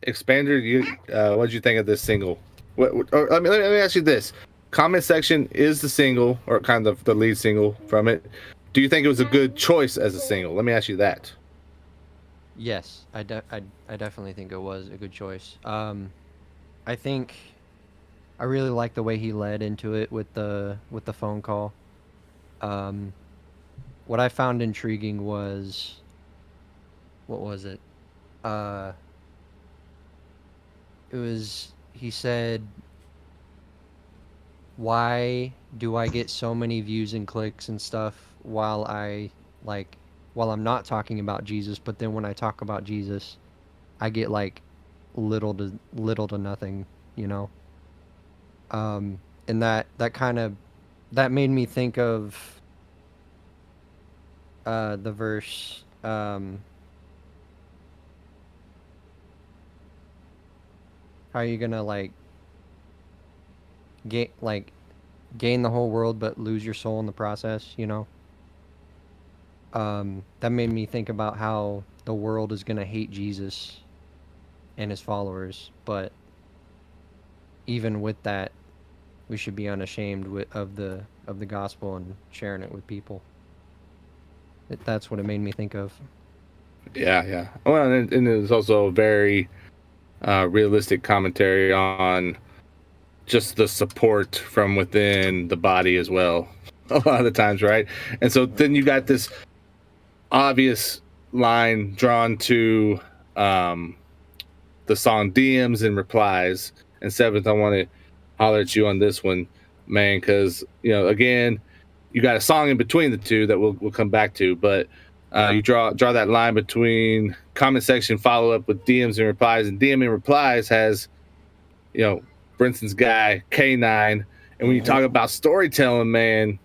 Expander, what did you think of this single? Let me ask you this. Comment Section is the single, or kind of the lead single from it. Do you think it was a good choice as a single? Let me ask you that. Yes, I definitely think it was a good choice. I think I really like the way he led into it with the phone call. What I found intriguing was, what was it? It was, he said, why do I get so many views and clicks and stuff while I'm not talking about Jesus, but then when I talk about Jesus, I get like little to nothing, and that made me think of the verse, how are you gonna gain the whole world but lose your soul in the process, that made me think about how the world is gonna hate Jesus and his followers, but even with that, we should be unashamed of the gospel and sharing it with people. That's what it made me think of. Yeah. Well, and it's also a very realistic commentary on just the support from within the body as well, a lot of the times, right? And so then you got this obvious line drawn to the song DMs and replies. And Seventh, I want to holler at you on this one, man, because again, you got a song in between the two that we'll come back to, but you draw that line between comment section follow up with DMs and replies, and DM and replies has Brinson's guy K9, and when you talk about storytelling, man,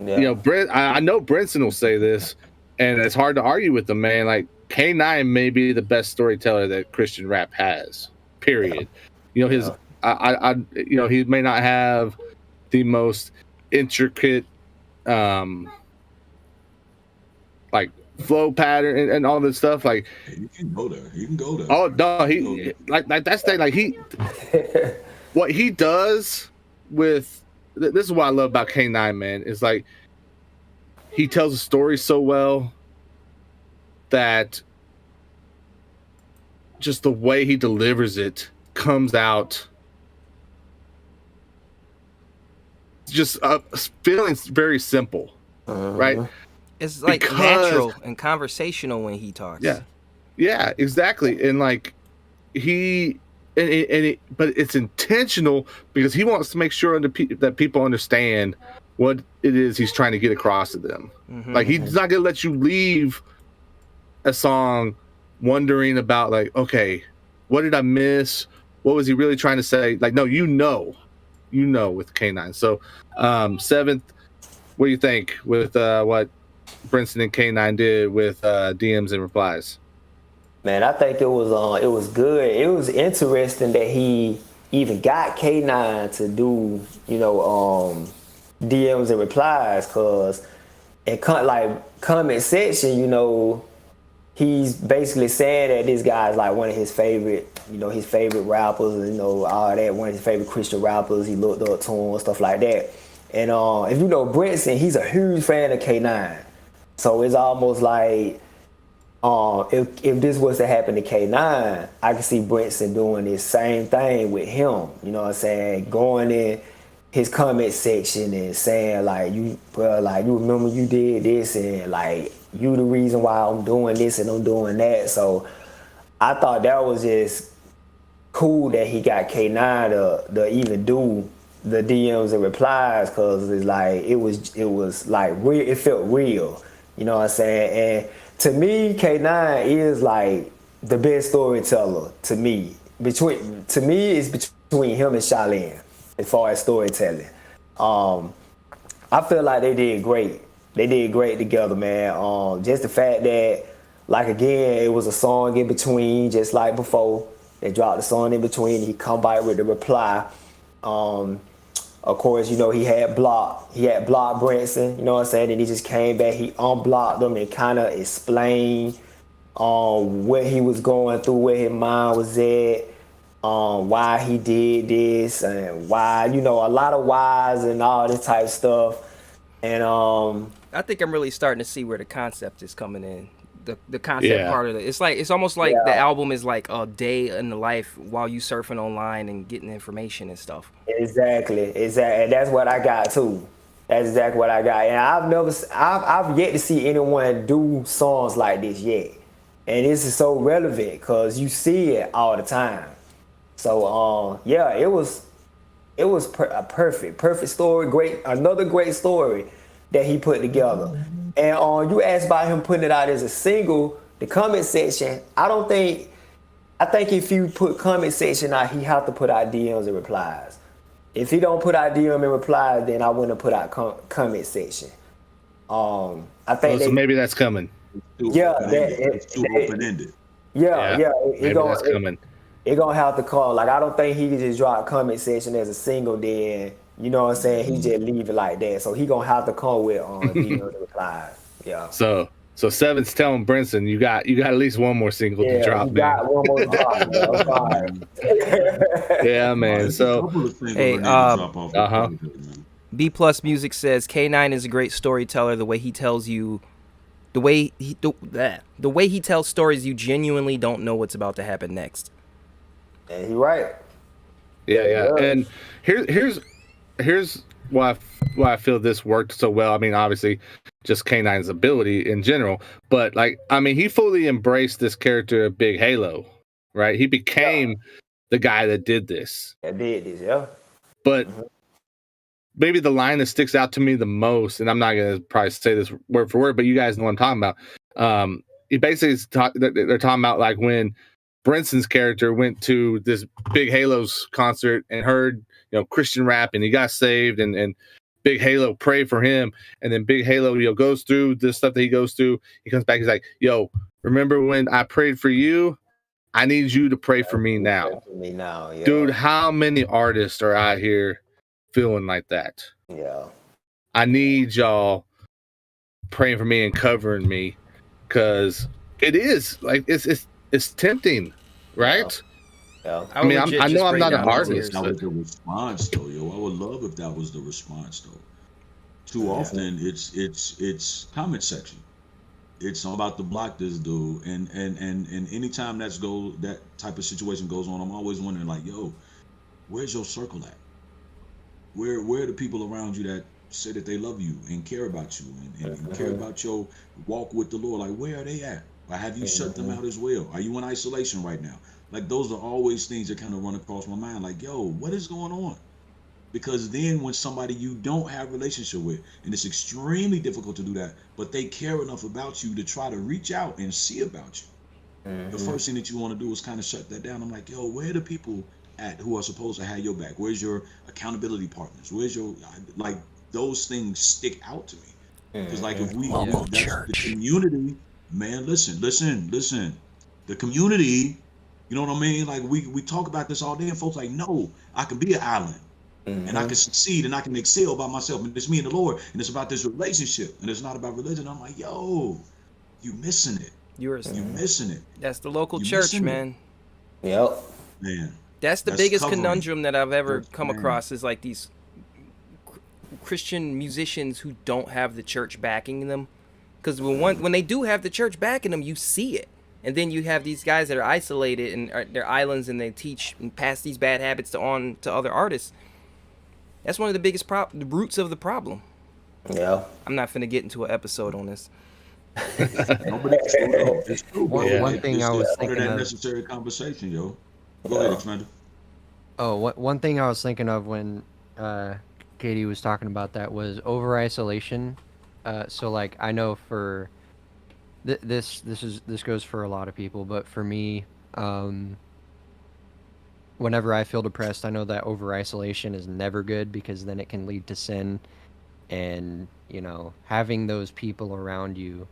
I know Brinson will say this, and it's hard to argue with him, man. Like K9 may be the best storyteller that Christian rap has. Period. He may not have the most intricate like flow pattern and all this stuff. Like You can go there. You can go there. oh no, he like that's the thing. Like he what he does with this is what I love about K9, man, is like he tells a story so well that just the way he delivers it comes out just feeling very simple, right? It's like natural and conversational when he talks. Yeah, exactly. And like but it's intentional because he wants to make sure that people understand what it is he's trying to get across to them. Like he's not gonna let you leave a song wondering about like, okay, what did I miss? What was he really trying to say? Like, no, you know with K9. So 7th, what do you think with what Brinson and K9 did with DMs and replies? Man, I think it was good. It was interesting that he even got K9 to do, DMs and replies, cause in comment section, he's basically saying that this guy's like one of his favorite rappers, all that, one of his favorite Christian rappers. He looked up to him, stuff like that. And if you know Brinson, he's a huge fan of K9. So it's almost like if this was to happen to K9, I could see Brinson doing this same thing with him. You know what I'm saying? Going in his comment section and saying like, you remember you did this, and like you the reason why I'm doing this and I'm doing that. So I thought that was just cool that he got K9 to even do the DMs and replies, because it's like it was like real. It felt real. You know what I'm saying? And to me, K9 is like the best storyteller to me. It's between him and Charlene as far as storytelling. I feel like they did great. They did great together, man. Just the fact that, like, again, it was a song in between, just like before. They dropped the song in between. He come back with the reply. Of course, he had blocked Brinson, you know what I'm saying? And he just came back, he unblocked him and kind of explained what he was going through, where his mind was at, why he did this, and why, a lot of whys and all this type of stuff. And I think I'm really starting to see where the concept is coming in. The concept part of it. It's almost like the album is like a day in the life while you surfing online and getting information and stuff. Exactly. And that's what I got too. That's exactly what I got. And I've yet to see anyone do songs like this yet. And this is so relevant because you see it all the time. So it was a perfect story. Another great story that he put together. And you asked about him putting it out as a single, the comment section, I think if you put comment section out, he have to put out DMs and replies. If he don't put out DM and replies, then I wouldn't put out comment section. I think so maybe that's coming. It's too open-ended. Maybe that's coming. It gonna have to come. Like, I don't think he can just drop comment section as a single, then, you know what I'm saying, he just leave it like that. So he gonna have to come with DMs and replies. Yeah. So 7's telling Brinson, you got at least one more single to drop, man. Got one more drop. Yeah, man. So B Plus Music says K9 is a great storyteller. The way he tells you, the way he tells stories, you genuinely don't know what's about to happen next. And he right. Yeah. And here's why I feel this worked so well. I mean, obviously, just K9's ability in general, but like, I mean, he fully embraced this character of Big Halo, right? He became the guy that did this. But maybe the line that sticks out to me the most, and I'm not gonna probably say this word for word, but you guys know what I'm talking about. He basically they're talking about like when Brinson's character went to this Big Halo's concert and heard, Christian rap, and he got saved, and Big Halo prayed for him, and then Big Halo, goes through this stuff that he goes through. He comes back, he's like, "Yo, remember when I prayed for you? I need you to pray for me now." Dude, how many artists are out here feeling like that? Yeah. I need y'all praying for me and covering me, because it is like it's tempting, right? Yeah. I mean, I know I'm not an artist, That but was the response, though, yo. I would love if that was the response, though. Too often, it's comment section. It's all about to block this dude, and anytime that type of situation goes on, I'm always wondering, like, yo, where's your circle at? Where are the people around you that say that they love you and care about you and care about your walk with the Lord? Like, where are they at? Or have you shut them out as well? Are you in isolation right now? Like, those are always things that kind of run across my mind. Like, yo, what is going on? Because then when somebody you don't have a relationship with, and it's extremely difficult to do that, but they care enough about you to try to reach out and see about you, the first thing that you want to do is kind of shut that down. I'm like, yo, where are the people at who are supposed to have your back? Where's your accountability partners? Where's your, like, those things stick out to me. Because, like, if we, the community, man, listen, the community, you know what I mean? Like, we talk about this all day, and folks like, no, I can be an island. And I can succeed and I can excel by myself. And it's me and the Lord. And it's about this relationship. And it's not about religion. I'm like, yo, you missing it. You missing it. That's the local church, man. Yep. Man. That's the biggest conundrum that I've ever come across, is like these Christian musicians who don't have the church backing them. Because when they do have the church backing them, you see it. And then you have these guys that are isolated and they're islands, and they teach and pass these bad habits on to other artists. That's one of the biggest the roots of the problem. Yeah. I'm not finna get into an episode on this. It's true. One thing I was thinking that of. necessary conversation, yo. Go ahead, Xander. Oh, one thing I was thinking of when Katie was talking about that was over isolation. So like, I know for this goes for a lot of people, but for me, whenever I feel depressed, I know that over isolation is never good, because then it can lead to sin. And, you know, having those people around you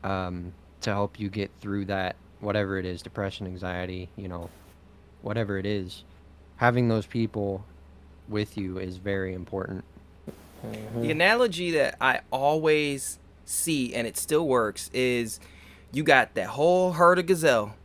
to help you get through that, whatever it is, depression, anxiety, you know, whatever it is, having those people with you is very important. The analogy that I always see, and it still works, is you got that whole herd of gazelle,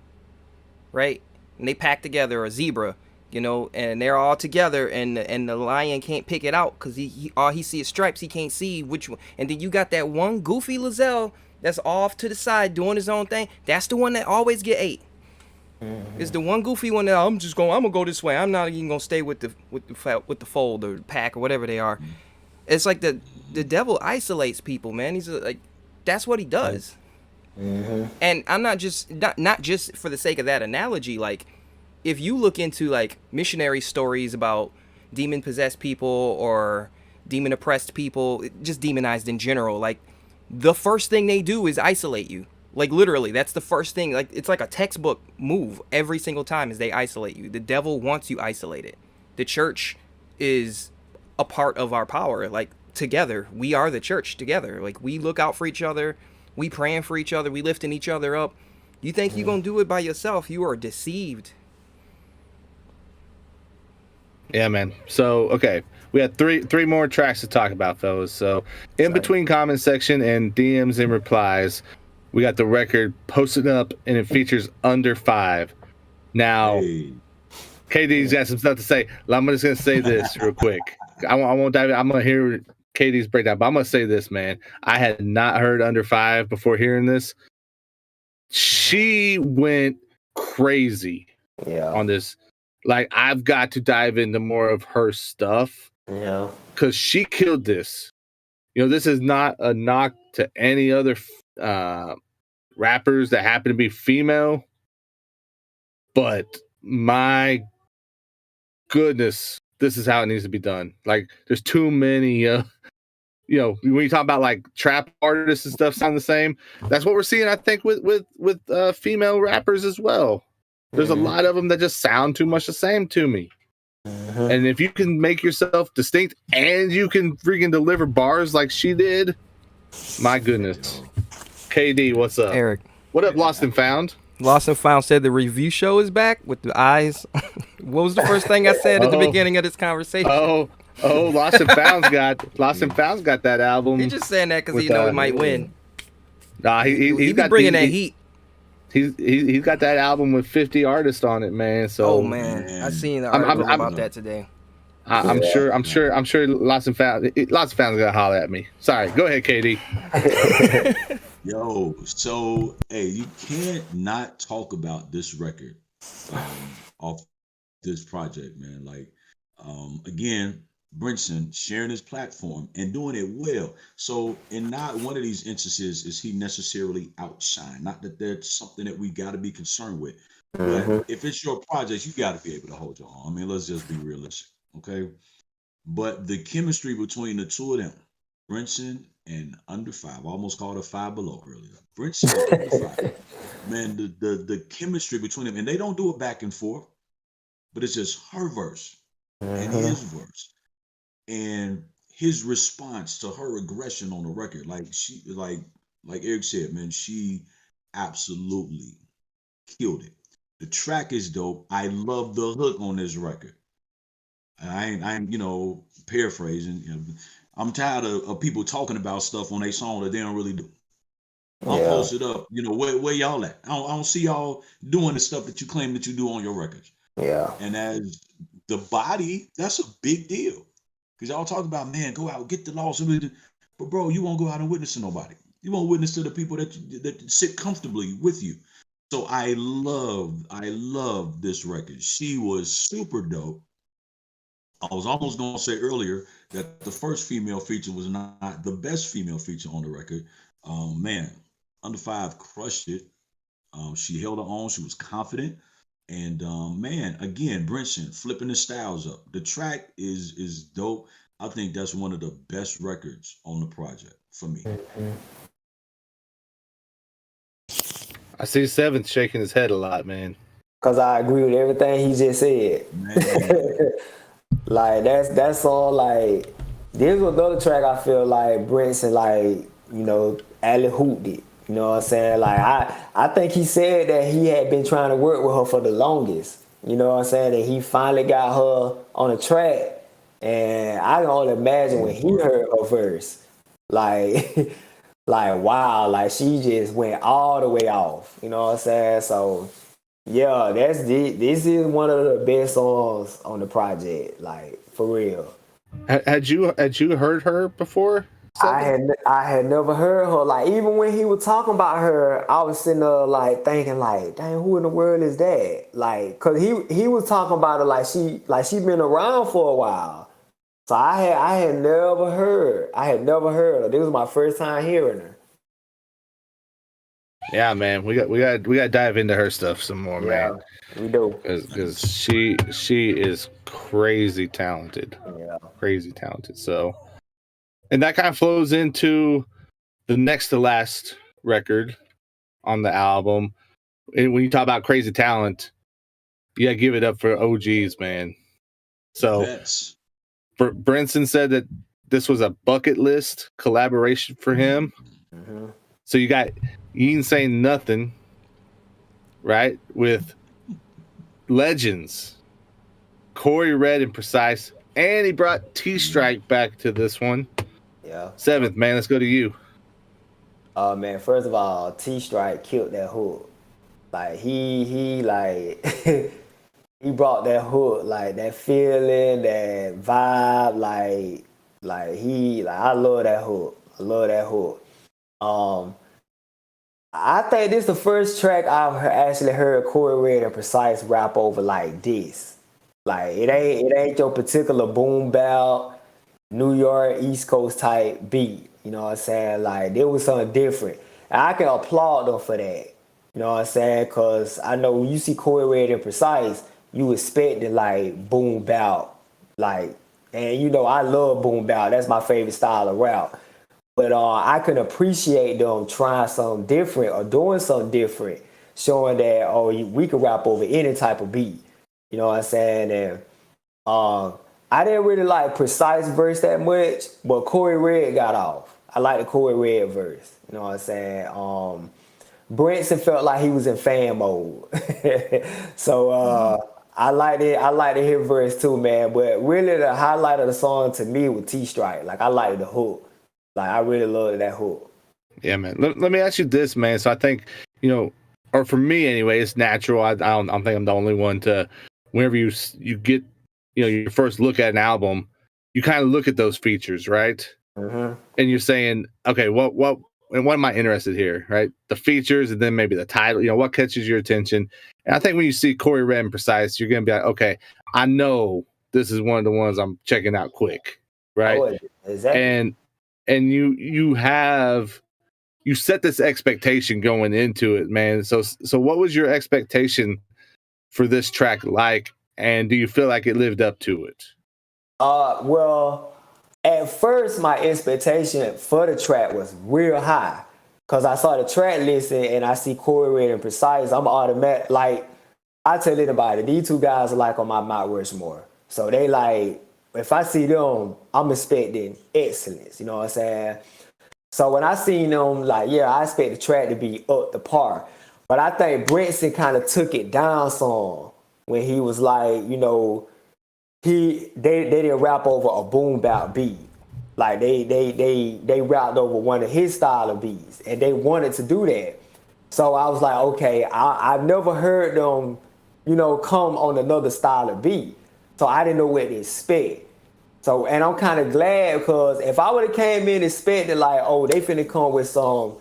right? And they pack together, a zebra, you know, and they're all together, and the lion can't pick it out because he all he sees is stripes. He can't see which one. And then you got that one goofy gazelle that's off to the side doing his own thing. That's the one that always get ate. It's the one goofy one that I'm gonna go this way. I'm not even gonna stay with the fold or the pack or whatever they are. It's like the devil isolates people, man. He's like, that's what he does. And I'm not just for the sake of that analogy. Like, if you look into like missionary stories about demon possessed people or demon oppressed people, just demonized in general, like the first thing they do is isolate you. Like, literally, that's the first thing. Like, it's like a textbook move every single time is they isolate you. The devil wants you isolated. The church is a part of our power. Like, together, we are the church together. Like, we look out for each other. We praying for each other. We lifting each other up. You think you're going to do it by yourself? You are deceived. Yeah, man. So, okay. We had three more tracks to talk about, fellas. So, in between comment section and DMs and replies, we got the record posted up, and it features Under 5. Now, KD's got some stuff to say. I'm just going to say this real quick. I won't dive in. I'm going to hear KD's breakdown, but I'm going to say this, man. I had not heard Under 5 before hearing this. She went crazy on this. Like, I've got to dive into more of her stuff. Yeah. Because she killed this. You know, this is not a knock to any other rappers that happen to be female, but my goodness, this is how it needs to be done. Like, there's too many you know, when you talk about like trap artists and stuff sound the same, that's what we're seeing, I think, with female rappers as well. There's a lot of them that just sound too much the same to me. And if you can make yourself distinct and you can freaking deliver bars like she did, my goodness. KD, what's up? Eric. What up, Lost and Found? Lost and Found said the review show is back with the eyes. What was the first thing I said at the beginning of this conversation? Oh, Lost and Found's got that album. He's just saying that because with, he know he might win. Nah, He he's be got bringing that heat. He's got that album with 50 artists on it, man. So oh man, I seen the article about that today. I'm sure Lost and Found's gonna holler at me. Sorry, go ahead, KD. Yo, so hey, you can't not talk about this record off this project, man. Like, again, Brinson sharing his platform and doing it well. So, in not one of these instances is he necessarily outshined. Not that that's something that we got to be concerned with, but if it's your project, you got to be able to hold your own. I mean, let's just be realistic, okay? But the chemistry between the two of them, Brinson and Under Five, I almost called her Five Below earlier. Brinson and Under Five, man, the chemistry between them, and they don't do it back and forth, but it's just her verse and his verse, and his response to her aggression on the record. Like Eric said, man, she absolutely killed it. The track is dope. I love the hook on this record. I'm paraphrasing. I'm tired of people talking about stuff on their song that they don't really do. I'll post it up. Where y'all at? I don't see y'all doing the stuff that you claim that you do on your records. Yeah. And as the body, that's a big deal. Because y'all talk about, man, go out, get the loss. But bro, you won't go out and witness to nobody. You won't witness to the people that sit comfortably with you. So I love this record. She was super dope. I was almost going to say earlier that the first female feature was not the best female feature on the record. Man, Under Five crushed it. She held her own. She was confident. And man, again, Brinson flipping the styles up. The track is dope. I think that's one of the best records on the project for me. I see Seventh shaking his head a lot, man. Cause I agree with everything he just said. Like that's all. Like this was another track I feel like Brinson alley hooped it. You know what I'm saying? Like I think he said that he had been trying to work with her for the longest. You know what I'm saying? And he finally got her on the track. And I can only imagine when he heard her verse, like wow, like she just went all the way off. You know what I'm saying? So yeah, this is one of the best songs on the project, like for real. Had you heard her before? I had never heard her. Like even when he was talking about her, I was sitting there like thinking like, dang, who in the world is that? Like, cause he was talking about her like she been around for a while. So I had never heard her. This was my first time hearing her. Yeah, man, we got to dive into her stuff some more, man. We do, because she is crazy talented. Yeah, crazy talented. So, and that kind of flows into the next to last record on the album. And when you talk about crazy talent, you gotta give it up for OGs, man. So, Brinson said that this was a bucket list collaboration for him. So you ain't saying nothing, right? With legends, Corey Red and Precise, and he brought T-Strike back to this one. Yeah. Seventh, man, let's go to you. Man, first of all, T-Strike killed that hook. Like he like he brought that hook, like that feeling, that vibe, I love that hook. I love that hook. I think this is the first track I've actually heard Corey Red and Precise rap over like this. Like it ain't your particular boom bap, New York East Coast type beat. You know what I'm saying? Like there was something different. And I can applaud them for that. You know what I'm saying? Cause I know when you see Corey Red and Precise, you expect it like boom bap, like, and I love boom bap. That's my favorite style of rap. But I can appreciate them trying something different or doing something different, showing that we can rap over any type of beat. You know what I'm saying? And I didn't really like Precise verse that much, but Corey Red got off. I like the Corey Red verse. You know what I'm saying? Brinson felt like he was in fan mode. So I like it. I like to hear verse too, man. But really, the highlight of the song to me was T Strike. Like I like the hook. Like I really loved that hook. Yeah, man. Let me ask you this, man. So I think, or for me anyway, it's natural. I don't think I'm the only one to, whenever you get, your first look at an album, you kind of look at those features, right? Mm-hmm. And you're saying, okay, what am I interested here, right? The features, and then maybe the title. What catches your attention? And I think when you see Corey Red and Precise, you're gonna be like, okay, I know this is one of the ones I'm checking out quick, right? Oh, exactly. And you set this expectation going into it, man. So what was your expectation for this track like, and do you feel like it lived up to it? Well, at first my expectation for the track was real high, cause I saw the track listing and I see Corey Red and Precise. I'm automatic. Like I tell anybody, these two guys are like on my Mount Rushmore. So they like, if I see them, I'm expecting excellence. You know what I'm saying? So when I seen them, like, yeah, I expect the track to be up to par. But I think Brinson kind of took it down some when he was like, they didn't rap over a boom bap beat. Like they rapped over one of his style of beats, and they wanted to do that. So I was like, okay, I've never heard them, come on another style of beat. So I didn't know what to expect. So, and I'm kind of glad, because if I would have came in expecting like, oh, they finna come with some,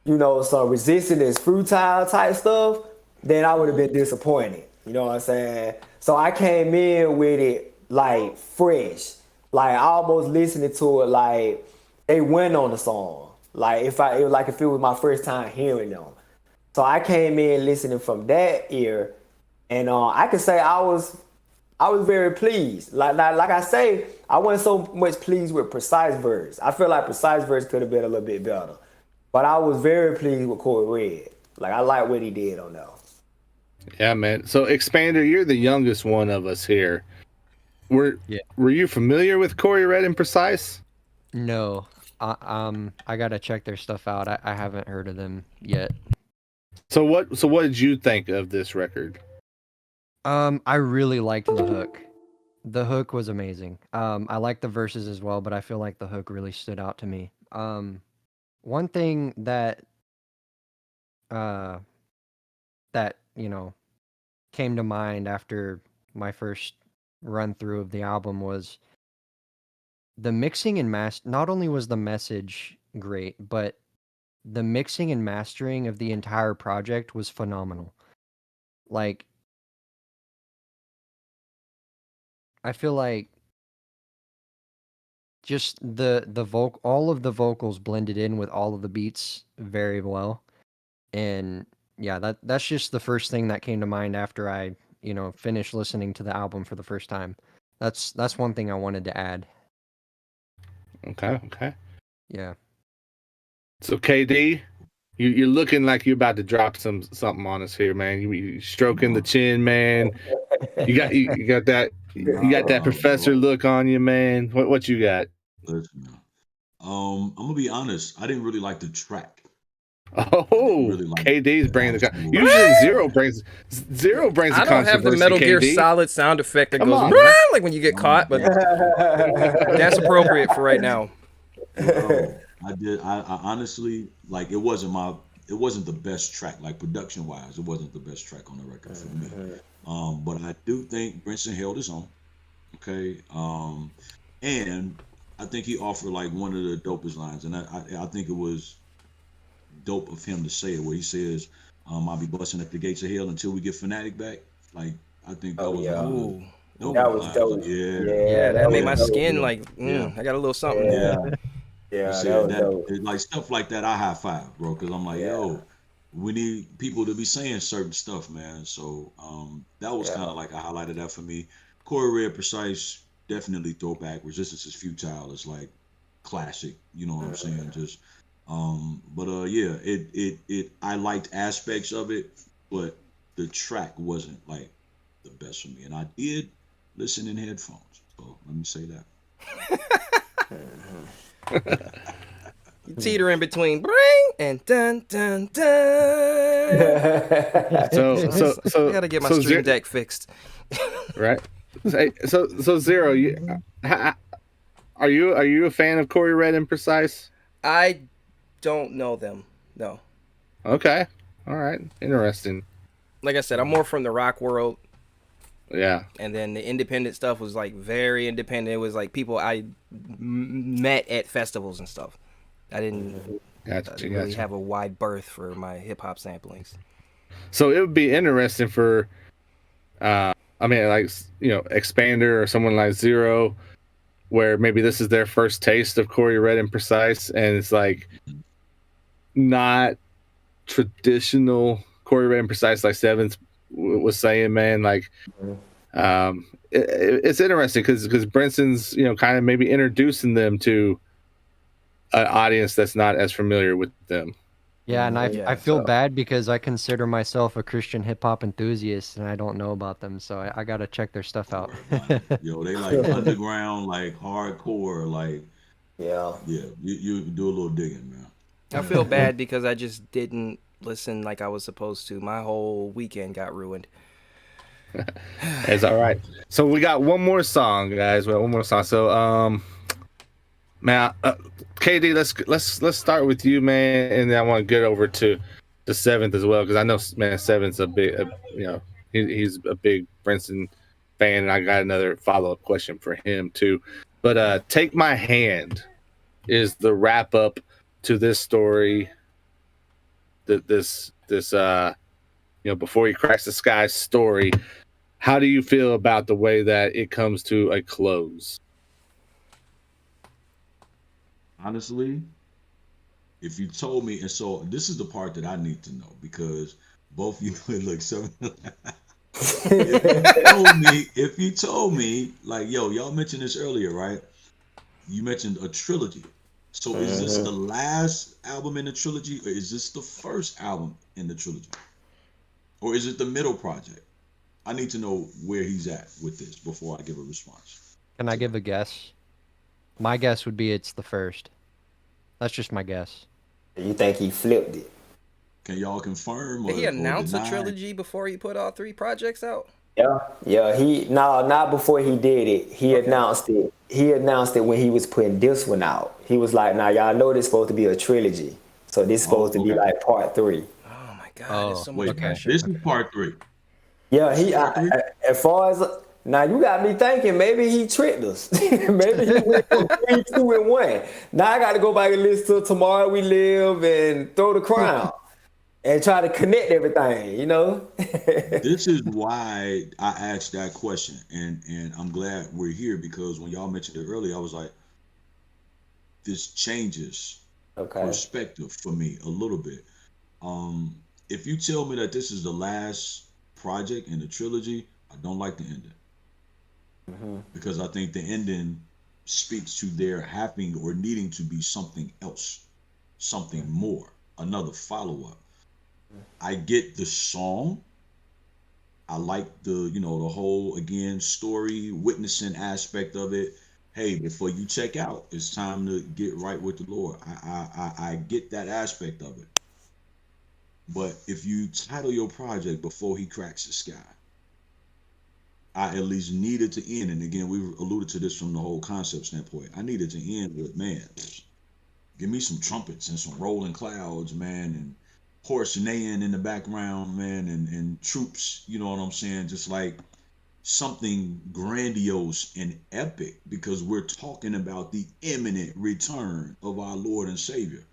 some resistance, futile type stuff, then I would have been disappointed. You know what I'm saying? So I came in with it like fresh, like almost listening to it like they went on the song. Like if it was my first time hearing them. So I came in listening from that ear, and I could say I was very pleased. Like I say, I wasn't so much pleased with Precise Verse. I feel like Precise Verse could have been a little bit better. But I was very pleased with Corey Red. Like I like what he did on that. Yeah, man. So Expander, you're the youngest one of us here. Were you familiar with Corey Red and Precise? No. I gotta check their stuff out. I haven't heard of them yet. So what did you think of this record? I really liked the hook. The hook was amazing. I liked the verses as well, but I feel like the hook really stood out to me. One thing that came to mind after my first run through of the album was the mixing and not only was the message great, but the mixing and mastering of the entire project was phenomenal. Like, I feel like just all of the vocals blended in with all of the beats very well. And yeah, that's just the first thing that came to mind after I, finished listening to the album for the first time. That's one thing I wanted to add. Okay. Yeah. So KD, you're looking like you're about to drop something on us here, man. You stroking the chin, man. You got that professor look on you, man. What you got? Listen, I'm gonna be honest. I didn't really like the track. Oh, really like KD's bringing the usually Zero brings the I don't have the Metal Gear Solid sound effect that goes like when you get caught, but that's appropriate for right now. I honestly, like, it wasn't the best track, like production wise. It wasn't the best track on the record for me. But I do think Brinson held his own. Okay. And I think he offered like one of the dopest lines, and I think it was dope of him to say it, where he says, "I'll be busting at the gates of hell until we get Fanatic back." Like, I think that was that was dope. Yeah, that made my skin like I got a little something. Yeah, that was dope. Like stuff like that, I high five, bro, because I'm like, yo, we need people to be saying certain stuff, man. So that was kind of like I highlighted that for me. Corey Red, Precise, definitely throwback. Resistance is Futile. It's like classic. You know what I'm saying? Just it I liked aspects of it, but the track wasn't like the best for me. And I did listen in headphones. So let me say that. You teeter in between bring and dun dun dun. So I gotta get my so stream deck fixed. right. So Zero, are you a fan of Corey Red and Precise? I don't know them. No. Okay. All right. Interesting. Like I said, I'm more from the rock world. Yeah. And then the independent stuff was like very independent. It was like people I met at festivals and stuff. I didn't really have a wide berth for my hip hop samplings. So it would be interesting for, I mean, like, Expander or someone like Zero, where maybe this is their first taste of Corey Red and Precise, and it's like not traditional Corey Red and Precise, like Sevens was saying, man. Like, it's interesting because Brinson's, kind of maybe introducing them to an audience that's not as familiar with them. Yeah, and I feel bad because I consider myself a Christian hip hop enthusiast and I don't know about them, so I gotta check their stuff out. Yo, they like underground, like hardcore, like yeah. You do a little digging, man. I feel bad because I just didn't listen like I was supposed to. My whole weekend got ruined. It's all right. So we got one more song, guys. We got one more song. So man, KD, let's start with you, man, and then I want to get over to the Seventh as well, because I know, man, Seventh's a big, he's a big Brinson fan, and I got another follow-up question for him too. But Take My Hand is the wrap up to this story. This Before He Cracks the Sky story. How do you feel about the way that it comes to a close? Honestly, if you told me, and so this is the part that I need to know, because both you look so. If you told me, like, yo, y'all mentioned this earlier, right? You mentioned a trilogy. So is this the last album in the trilogy, or is this the first album in the trilogy? Or is it the middle project? I need to know where he's at with this before I give a response. Can I give a guess? My guess would be it's the first. That's just my guess. You think he flipped it? Can y'all confirm? Did he announce a trilogy before he put all 3 projects out? Yeah. Not before he did it. He announced it. He announced it when he was putting this one out. He was like, "Now y'all know this supposed to be a trilogy, so this supposed to be like part 3." Oh my God! It's so much pressure. This is part 3. Yeah, as far as now, you got me thinking maybe he tricked us. Maybe he went from 3, 2, and 1. Now I got to go back and listen to Tomorrow We Live and Throw the Crown and try to connect everything. This is why I asked that question, and I'm glad we're here, because when y'all mentioned it earlier, I was like, this changes perspective for me a little bit. If you tell me that this is the last project in the trilogy, I don't like the ending. Because I think the ending speaks to their having or needing to be something else, something more, another follow-up. I get the song. I like the whole, again, story, witnessing aspect of it. Hey, before you check out, it's time to get right with the Lord. I get that aspect of it. But if you title your project Before He Cracks the Sky, I at least needed to end, and again, we alluded to this from the whole concept standpoint. I needed to end with, man, give me some trumpets and some rolling clouds, man, and horse neighing in the background, man, and troops, you know what I'm saying? Just like something grandiose and epic, because we're talking about the imminent return of our Lord and Savior.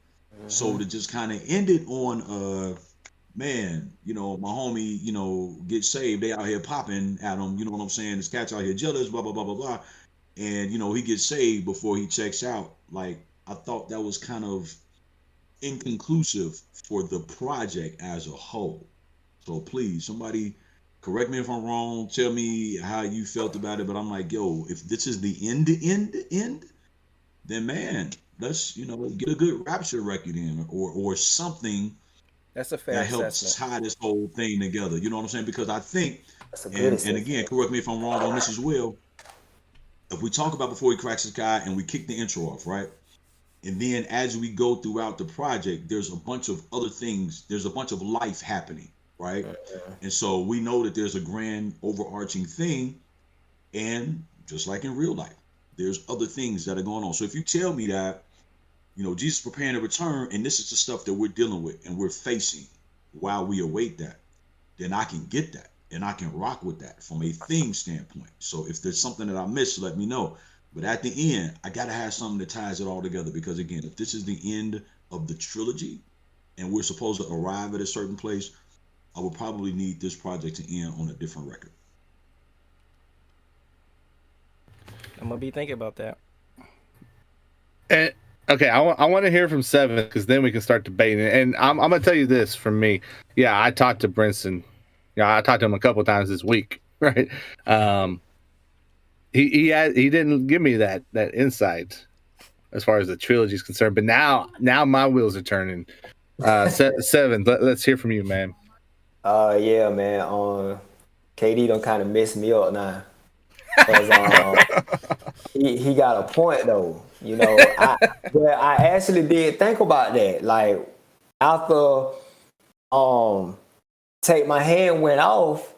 So to just kind of end it on man, my homie, get saved. They out here popping at him, you know what I'm saying? This cat's out here jealous, blah, blah, blah, blah, blah. And, he gets saved before he checks out. Like, I thought that was kind of inconclusive for the project as a whole. So please, somebody correct me if I'm wrong. Tell me how you felt about it. But I'm like, yo, if this is the end, then man, let's, get a good rapture record in or something. That's a fair that helps assessment. tie this whole thing together. You know what I'm saying? Because I think, and again, correct me if I'm wrong on this as well. If we talk about Before He Cracks the Sky and we kick the intro off, right? And then as we go throughout the project, there's a bunch of other things. There's a bunch of life happening, right? And so we know that there's a grand overarching thing. And just like in real life, there's other things that are going on. So if you tell me that, Jesus preparing to return, and this is the stuff that we're dealing with and we're facing while we await that, then I can get that and I can rock with that from a theme standpoint. So if there's something that I missed, let me know. But at the end, I got to have something that ties it all together, because again, if this is the end of the trilogy and we're supposed to arrive at a certain place, I would probably need this project to end on a different record. I'm gonna be thinking about that. And okay, I want to hear from Seven, because then we can start debating. And I'm gonna tell you this from me. Yeah, I talked to Brinson. I talked to him a couple of times this week, right? He didn't give me that insight as far as the trilogy is concerned. But now my wheels are turning. Seven, let's hear from you, man. Yeah, man. KD done kind of messed me up now. Cause he got a point though. I actually did think about that. Like after Take My Hand went off.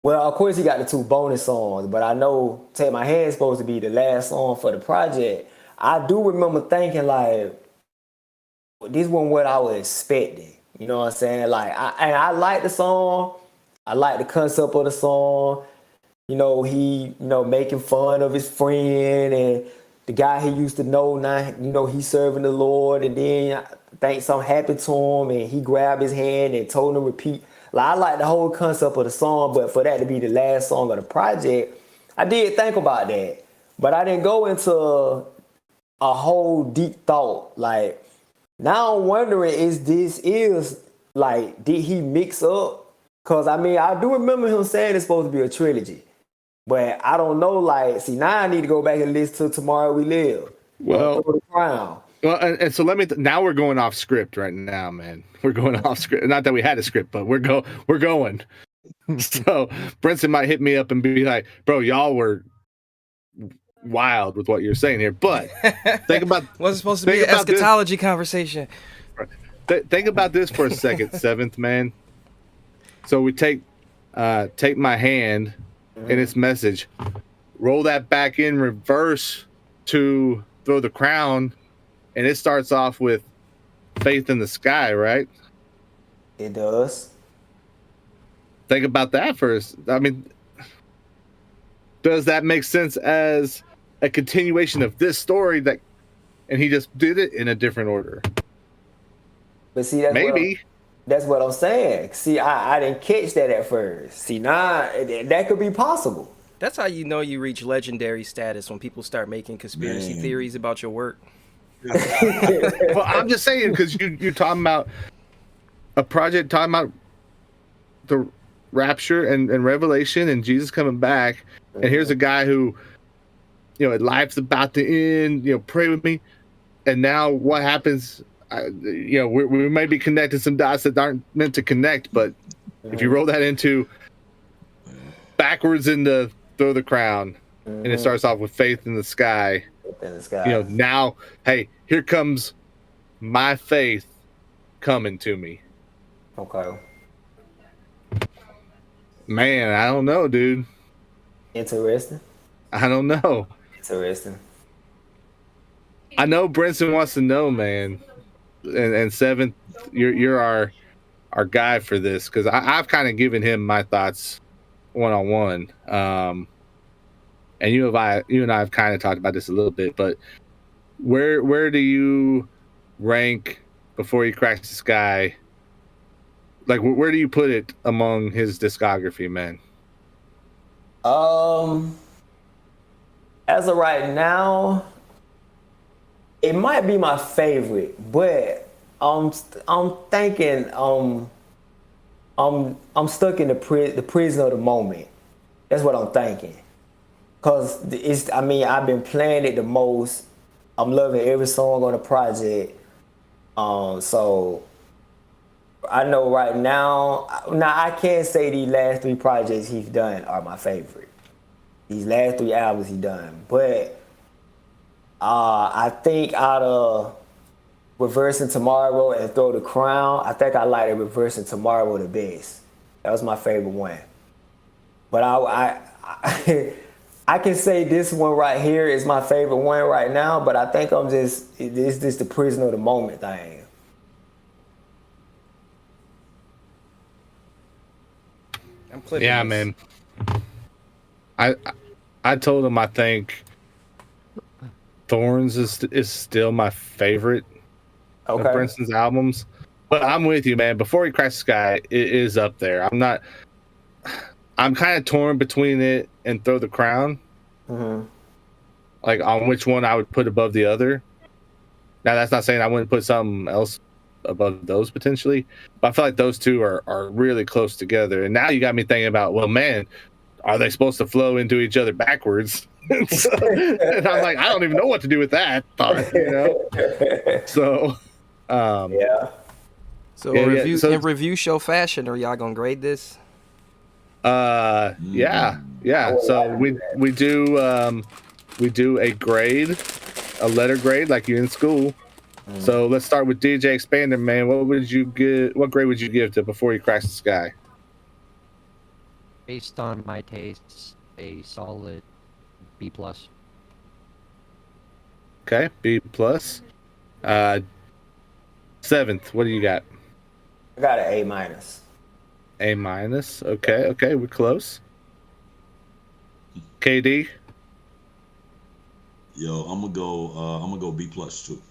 Well, of course he got the 2 bonus songs, but I know Take My Hand is supposed to be the last song for the project. I do remember thinking like, this wasn't what I was expecting. You know what I'm saying? Like, I like the song. I like the concept of the song. He, making fun of his friend and the guy he used to know now, he's serving the Lord, and then I think something happened to him and he grabbed his hand and told him to repeat. Like, I like the whole concept of the song, but for that to be the last song of the project, I did think about that. But I didn't go into a whole deep thought. Like, now I'm wondering, did he mix up? Because, I do remember him saying it's supposed to be a trilogy. But I don't know, like, now I need to go back and listen to Tomorrow We Live. Well, Throw the Crown. Well, and so now we're going off script right now, man. We're going off script. Not that we had a script, but we're going. So Brinson might hit me up and be like, "Bro, y'all were wild with what you're saying here." But think about wasn't supposed to be an eschatology conversation. Think about this for a second, Seventh man. So we take My Hand and its message, roll that back in reverse to Throw the Crown. And it starts off with Faith in the Sky, right? It does. Think about that first. Does that make sense as a continuation of this story and he just did it in a different order? But see, that's what I'm saying. See, I didn't catch that at first. See, that could be possible. That's how you know you reach legendary status, when people start making conspiracy theories about your work. Well, I'm just saying, because you're talking about a project, talking about the rapture and revelation and Jesus coming back, and here's a guy who, life's about to end, pray with me, and now what happens? We may be connecting some dots that aren't meant to connect, but if you roll that into backwards into Throw the Crown, and it starts off with Faith in the Sky. Now, hey, here comes my faith coming to me. Okay. Man, I don't know, dude. Interesting. I don't know. Interesting. I know Brinson wants to know, man. And Seventh, you're our guy for this, because I've kind of given him my thoughts one-on-one. And you and I have kind of talked about this a little bit, but where do you rank Before He Cracks the Sky? Like, where do you put it among his discography, man? As of right now, it might be my favorite, but I'm thinking I'm stuck in the prison of the moment. That's what I'm thinking. Cause I've been playing it the most. I'm loving every song on the project. So I know right now I can't say these last 3 projects he's done are my favorite. These last 3 albums he done, but I think out of Reversing Tomorrow and Throw the Crown, I think I like the Reversing Tomorrow the best. That was my favorite one. But I can say this one right here is my favorite one right now, but I think it's just the prisoner of the moment thing. I'm clipping Yeah, this. man. I told him I think Thorns is still my favorite of Brinson's albums. But I'm with you, man. Before He Cracks the Sky, it is up there. I'm kind of torn between it and Throw the Crown. Mm-hmm. Like on which one I would put above the other. Now that's not saying I wouldn't put something else above those potentially, but I feel like those two are really close together. And now you got me thinking about, well, man, are they supposed to flow into each other backwards? And I'm like, I don't even know what to do with that thought, you know? So, yeah. So, yeah, so in review show fashion, are y'all gonna grade this? Yeah. So we do a grade, a letter grade like you in school. So let's start with DJ Expander, man. What grade would you give to Before He Cracks the Sky? Based on my tastes, a solid B+. Okay, B+. Seventh, what do you got? I got an A-. A-. Okay, we're close. KD? Yo, I'm gonna go B+ too.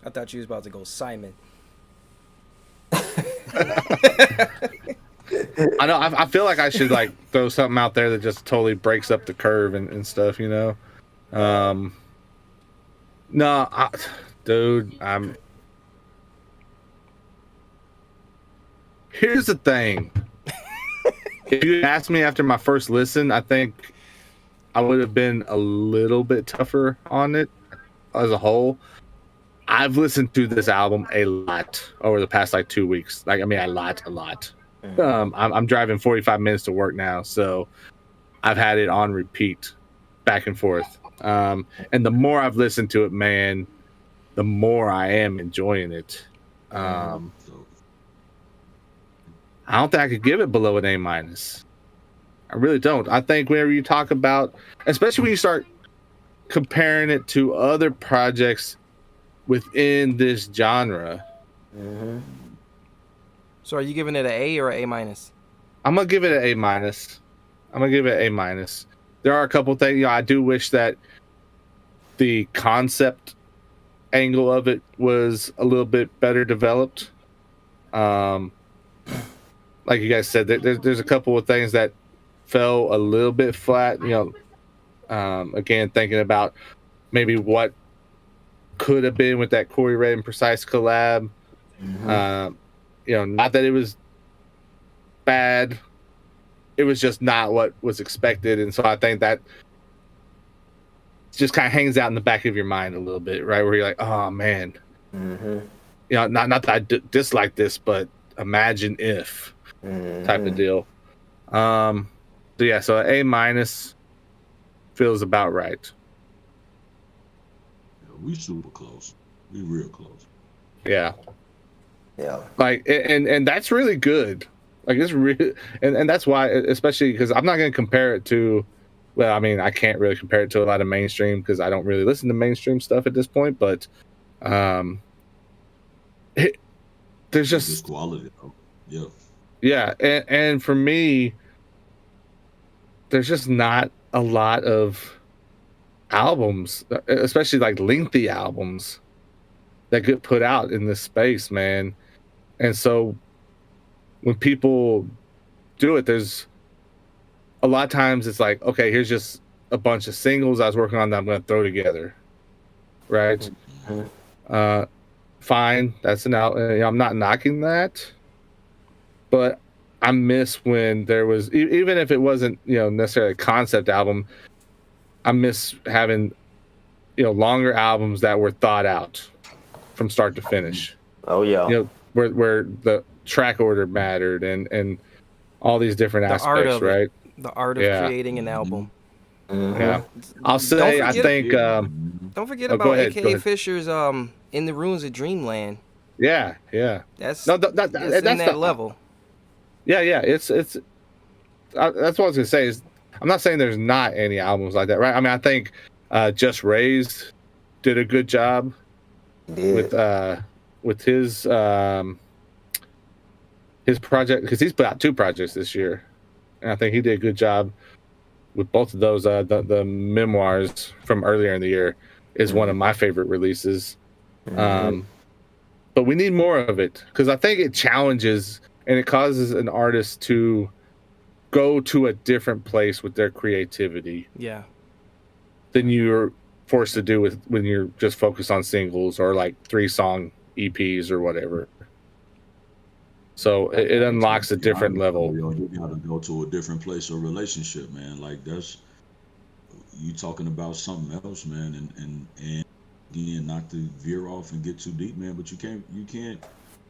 I thought you was about to go Simon. I know. I feel like I should like throw something out there that just totally breaks up the curve and stuff, you know. No, dude. Here's the thing. If you asked me after my first listen, I think I would have been a little bit tougher on it as a whole. I've listened to this album a lot over the past like 2 weeks. Like, I mean, a lot. I'm driving 45 minutes to work now, so I've had it on repeat, back and forth. And the more I've listened to it, man, the more I am enjoying it. I don't think I could give it below an A-. I really don't. I think whenever you talk about, especially when you start comparing it to other projects within this genre. Mm-hmm. So are you giving it an A or an A-? I'm gonna give it an A-. There are a couple things, I do wish that the concept angle of it was a little bit better developed. Like you guys said, there's a couple of things that fell a little bit flat. Again, thinking about maybe what could have been with that Corey Red and Precise collab. Mm-hmm. Not that it was bad, it was just not what was expected, and so I think that just kind of hangs out in the back of your mind a little bit, right? Where you're like, oh man, not that I dislike this, but imagine if type of deal. So A- feels about right. We super close. We real close. Yeah. Yeah. Like, and that's really good. Like, it's really, and that's why, especially because I'm not going to compare it to, well, I mean, I can't really compare it to a lot of mainstream because I don't really listen to mainstream stuff at this point, but there's just quality though. Yeah. And for me, there's just not a lot of albums, especially like lengthy albums, that get put out in this space, man. And so when people do it, there's a lot of times it's like, okay, here's just a bunch of singles I was working on that I'm going to throw together, right? Fine, that's an out. I'm not knocking that, but I miss when there was, even if it wasn't necessarily a concept album, I miss having longer albums that were thought out from start to finish. Oh yeah. Where the track order mattered and all these different aspects, right? The art of creating an album. Yeah, I'll say I think Don't forget Go about ahead, go AKA ahead. Fisher's In the Ruins of Dreamland. Yeah. That's No, that's in that level. Yeah. It's that's what I was gonna say. Is I'm not saying there's not any albums like that, right? I mean, I think Just Raised did a good job with his project, because he's put out 2 projects this year, and I think he did a good job with both of those. The memoirs from earlier in the year is one of my favorite releases. But we need more of it, because I think it challenges and it causes an artist to go to a different place with their creativity. Yeah. Than you're forced to do with when you're just focused on singles or like 3-song EPs or whatever. So it unlocks a different level. You gotta go to a different place of relationship, man. Like, that's, you talking about something else, man. And again, not to veer off and get too deep, man, but you can't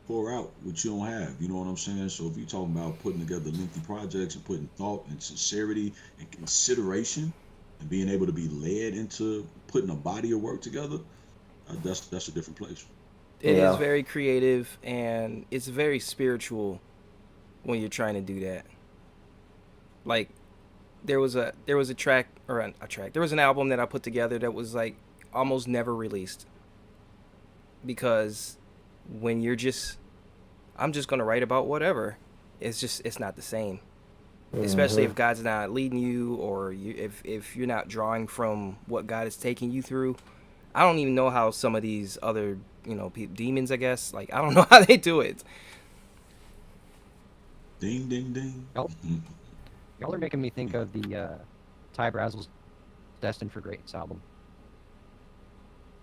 pour out what you don't have. You know what I'm saying? So if you're talking about putting together lengthy projects and putting thought and sincerity and consideration and being able to be led into putting a body of work together, that's a different place. It is very creative, and it's very spiritual when you're trying to do that. Like, there was a track, or there was an album that I put together that was like almost never released, because when you're just, I'm just gonna write about whatever, it's not the same. Especially if God's not leading you, or if you're not drawing from what God is taking you through. I don't even know how some of these other, demons, I guess, like, I don't know how they do it. Ding, ding, ding. Y'all are making me think of the Ty Brazel's Destined for Greatness album.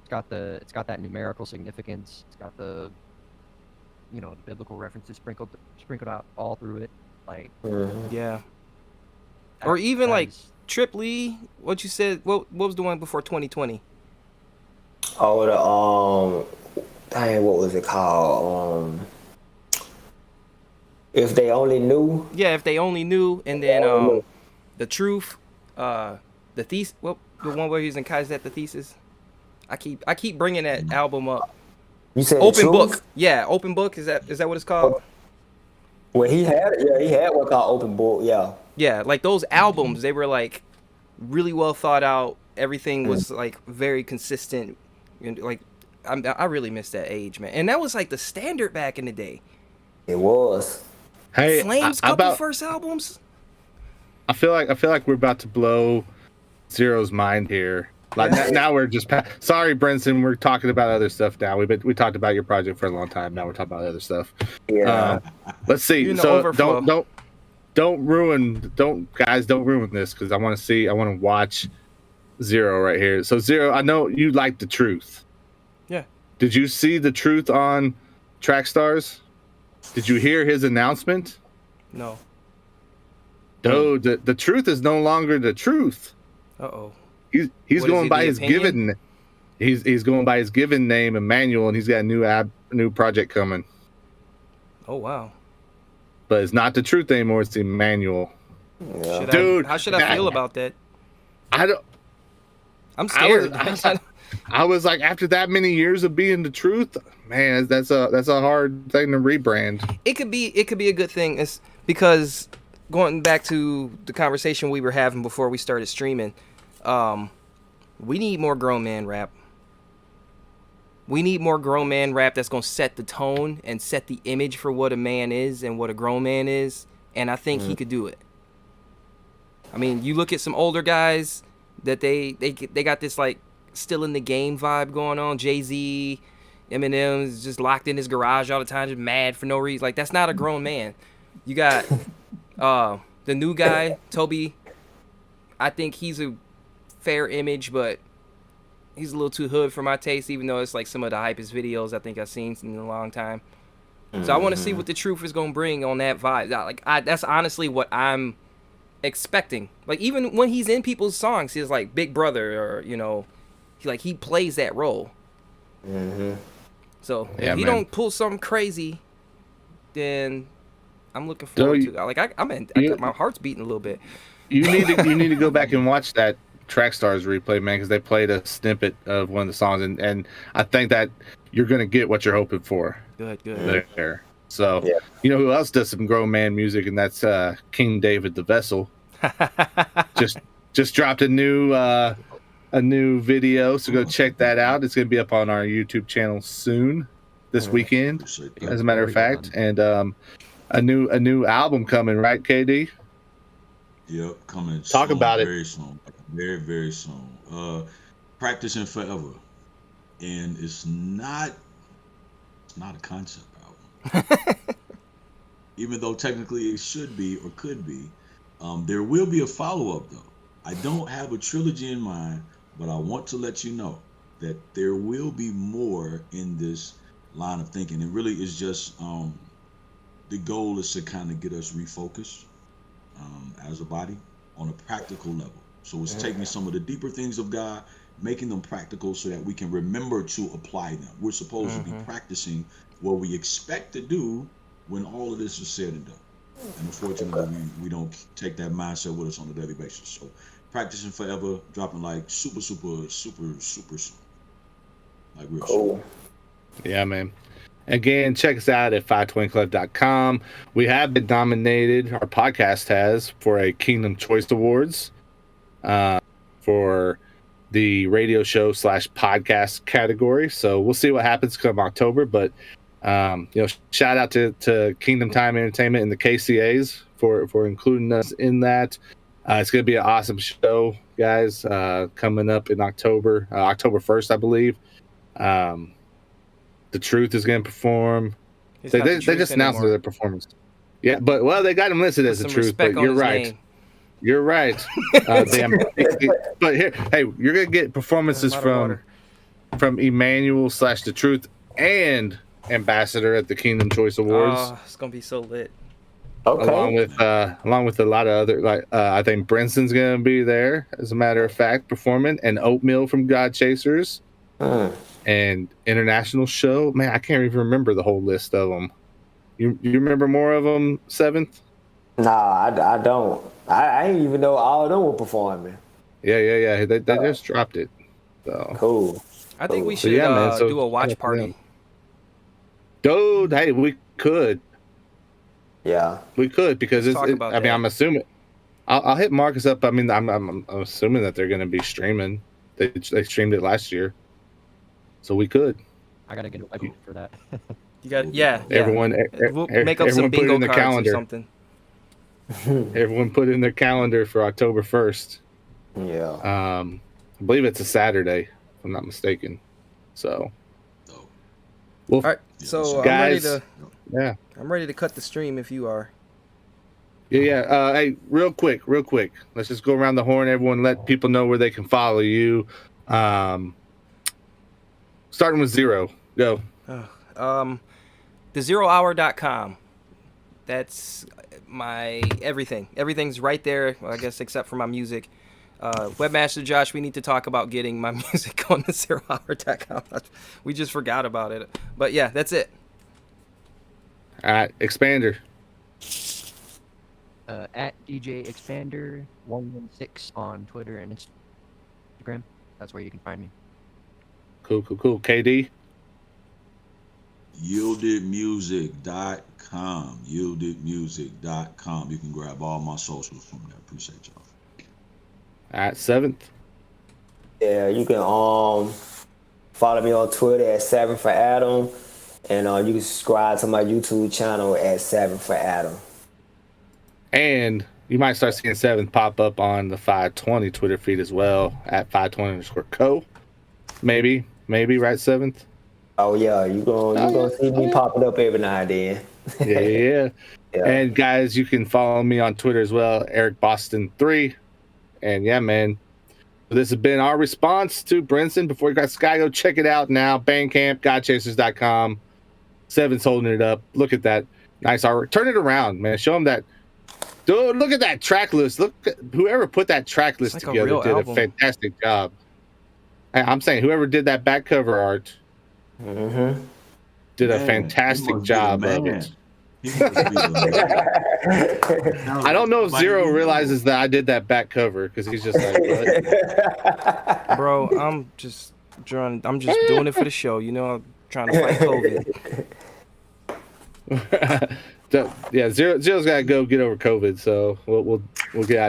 It's got that numerical significance. It's got the the biblical references sprinkled out all through it. Like, yeah. Or even like Trip Lee, what you said, what was the one before 2020? Oh, dang, what was it called? If They Only Knew. Yeah, If They Only Knew, and then The Truth, the thesis. Well, the one where he's in Kaiser, the thesis. I keep bringing that album up. You said Open Book. Yeah, Open Book. Is that what it's called? Well, he had one called Open Book. Yeah. Yeah, like those albums, they were like really well thought out. Everything was like very consistent. And like, I really miss that age, man. And that was like the standard back in the day. It was. Hey, Flames couple first albums. I feel like we're about to blow Zero's mind here. Like, now we're just sorry, Brinson. We're talking about other stuff now. We talked about your project for a long time. Now we're talking about other stuff. Yeah. Let's see. So don't ruin this, because I want to watch Zero right here. So Zero, I know you like The Truth. Yeah. Did you see The Truth on Trackstars? Did you hear his announcement? No. Dude, the Truth is no longer The Truth. Uh-oh. He's going by his given. He's going by his given name, Emmanuel, and he's got a new project coming. Oh wow! But it's not The Truth anymore. It's Emmanuel. Yeah. Dude, how should I feel about that? I don't. I'm scared. I was like, after that many years of being The Truth, man, that's a hard thing to rebrand. It could be a good thing. It's because going back to the conversation we were having before we started streaming. We need more grown man rap. We need more grown man rap that's gonna set the tone and set the image for what a man is and what a grown man is. And I think he could do it. I mean, you look at some older guys that they got this like still in the game vibe going on. Jay-Z, Eminem is just locked in his garage all the time, just mad for no reason. Like, that's not a grown man. You got the new guy, Toby. I think he's a fair image, but he's a little too hood for my taste, even though it's like some of the hypest videos I think I've seen in a long time. So I want to see what The Truth is going to bring on that vibe. That's honestly what I'm expecting. Like, even when he's in people's songs, he's like Big Brother, or he plays that role. So if he don't pull something crazy, then I'm looking forward to. Like, my heart's beating a little bit. You need to go back and watch that Trackstar's replay, man, because they played a snippet of one of the songs, and I think that you're gonna get what you're hoping for. Good. There. So you know who else does some grown man music, and that's King David the Vessel. just dropped a new video, so go check that out. It's gonna be up on our YouTube channel soon, this weekend, as a matter of fact, and a new album coming, right, KD? Yep, coming. Talk soon, about it. Very soon. Very, very soon. Practicing Forever, and it's not a concept album. Even though technically it should be or could be. There will be a follow-up though. I don't have a trilogy in mind, but I want to let you know that there will be more in this line of thinking. It really is just the goal is to kind of get us refocused as a body on a practical level. So it's taking some of the deeper things of God, making them practical so that we can remember to apply them. We're supposed to be practicing what we expect to do when all of this is said and done. And unfortunately, we don't take that mindset with us on a daily basis. So practicing forever, dropping like super soon. Like real soon. Yeah, man. Again, check us out at FiveTwentyCollective.com. We have been nominated, our podcast has, for a Kingdom Choice Awards for the radio show / podcast category. So we'll see what happens come October. But shout out to Kingdom Time Entertainment and the KCAs for including us in that. It's going to be an awesome show, guys, coming up in October 1st, I believe. The Truth is going to perform. They just announced their performance. Yeah, but they got him listed as The Truth. But you're right. Name. You're right. But here, hey, you're going to get performances from Emmanuel / The Truth and Ambassador at the Kingdom Choice Awards. Oh, it's going to be so lit. Okay. Along with a lot of other, I think Brinson's going to be there, as a matter of fact, performing, and Oatmeal from GodChaserz. And International Show. Man, I can't even remember the whole list of them. You remember more of them, Seventh? Nah, I don't. I didn't even know all of them were performing. Yeah. They just dropped it. So Cool. I think we should so do a watch party. Dude, hey, we could. Yeah. We could, because I'm assuming. I'll hit Marcus up. I mean, I'm assuming that they're going to be streaming. They streamed it last year. So we could. I gotta get a website for that. You got Everyone, we'll make up some bingo cards calendar. or something. Everyone put in their calendar for October 1st. Yeah. I believe it's a Saturday, if I'm not mistaken. So. All right. So guys, I'm ready to cut the stream if you are. Yeah. Hey, real quick. Let's just go around the horn. Everyone, let people know where they can follow you. Starting with Zero. Go. TheZeroHour.com. That's my everything. Everything's right there, I guess, except for my music. Webmaster Josh, we need to talk about getting my music on TheZeroHour.com. We just forgot about it. But yeah, that's it. All right, Expander. At DJ Expander 116 on Twitter and Instagram. That's where you can find me. Cool. KD. YieldedMusic.com. YieldedMusic.com. You can grab all my socials from there. Appreciate y'all. At Seventh. Yeah, you can follow me on Twitter at 7for Adam, and you can subscribe to my YouTube channel at 7for Adam. And you might start seeing Seventh pop up on the 520 Twitter feed as well at 520_co. Maybe, right, Seventh? Oh yeah, you gonna see me popping up every now and then. Yeah. And guys, you can follow me on Twitter as well, Eric Boston 3. And yeah, man, this has been our response to Brinson. Before you got Sky, go check it out now. Bandcamp, GodChaserz.com. Seven's holding it up. Look at that nice artwork. Turn it around, man. Show them that. Dude, look at that track list. Look, whoever put that track list together did a fantastic job. I'm saying whoever did that back cover art did a fantastic job of it. He must be I don't know if Zero realizes that I did that back cover because he's just like, what? Bro, I'm just doing it for the show. You know, I'm trying to fight COVID. Yeah, Zero's got to go get over COVID, so we'll get out of here.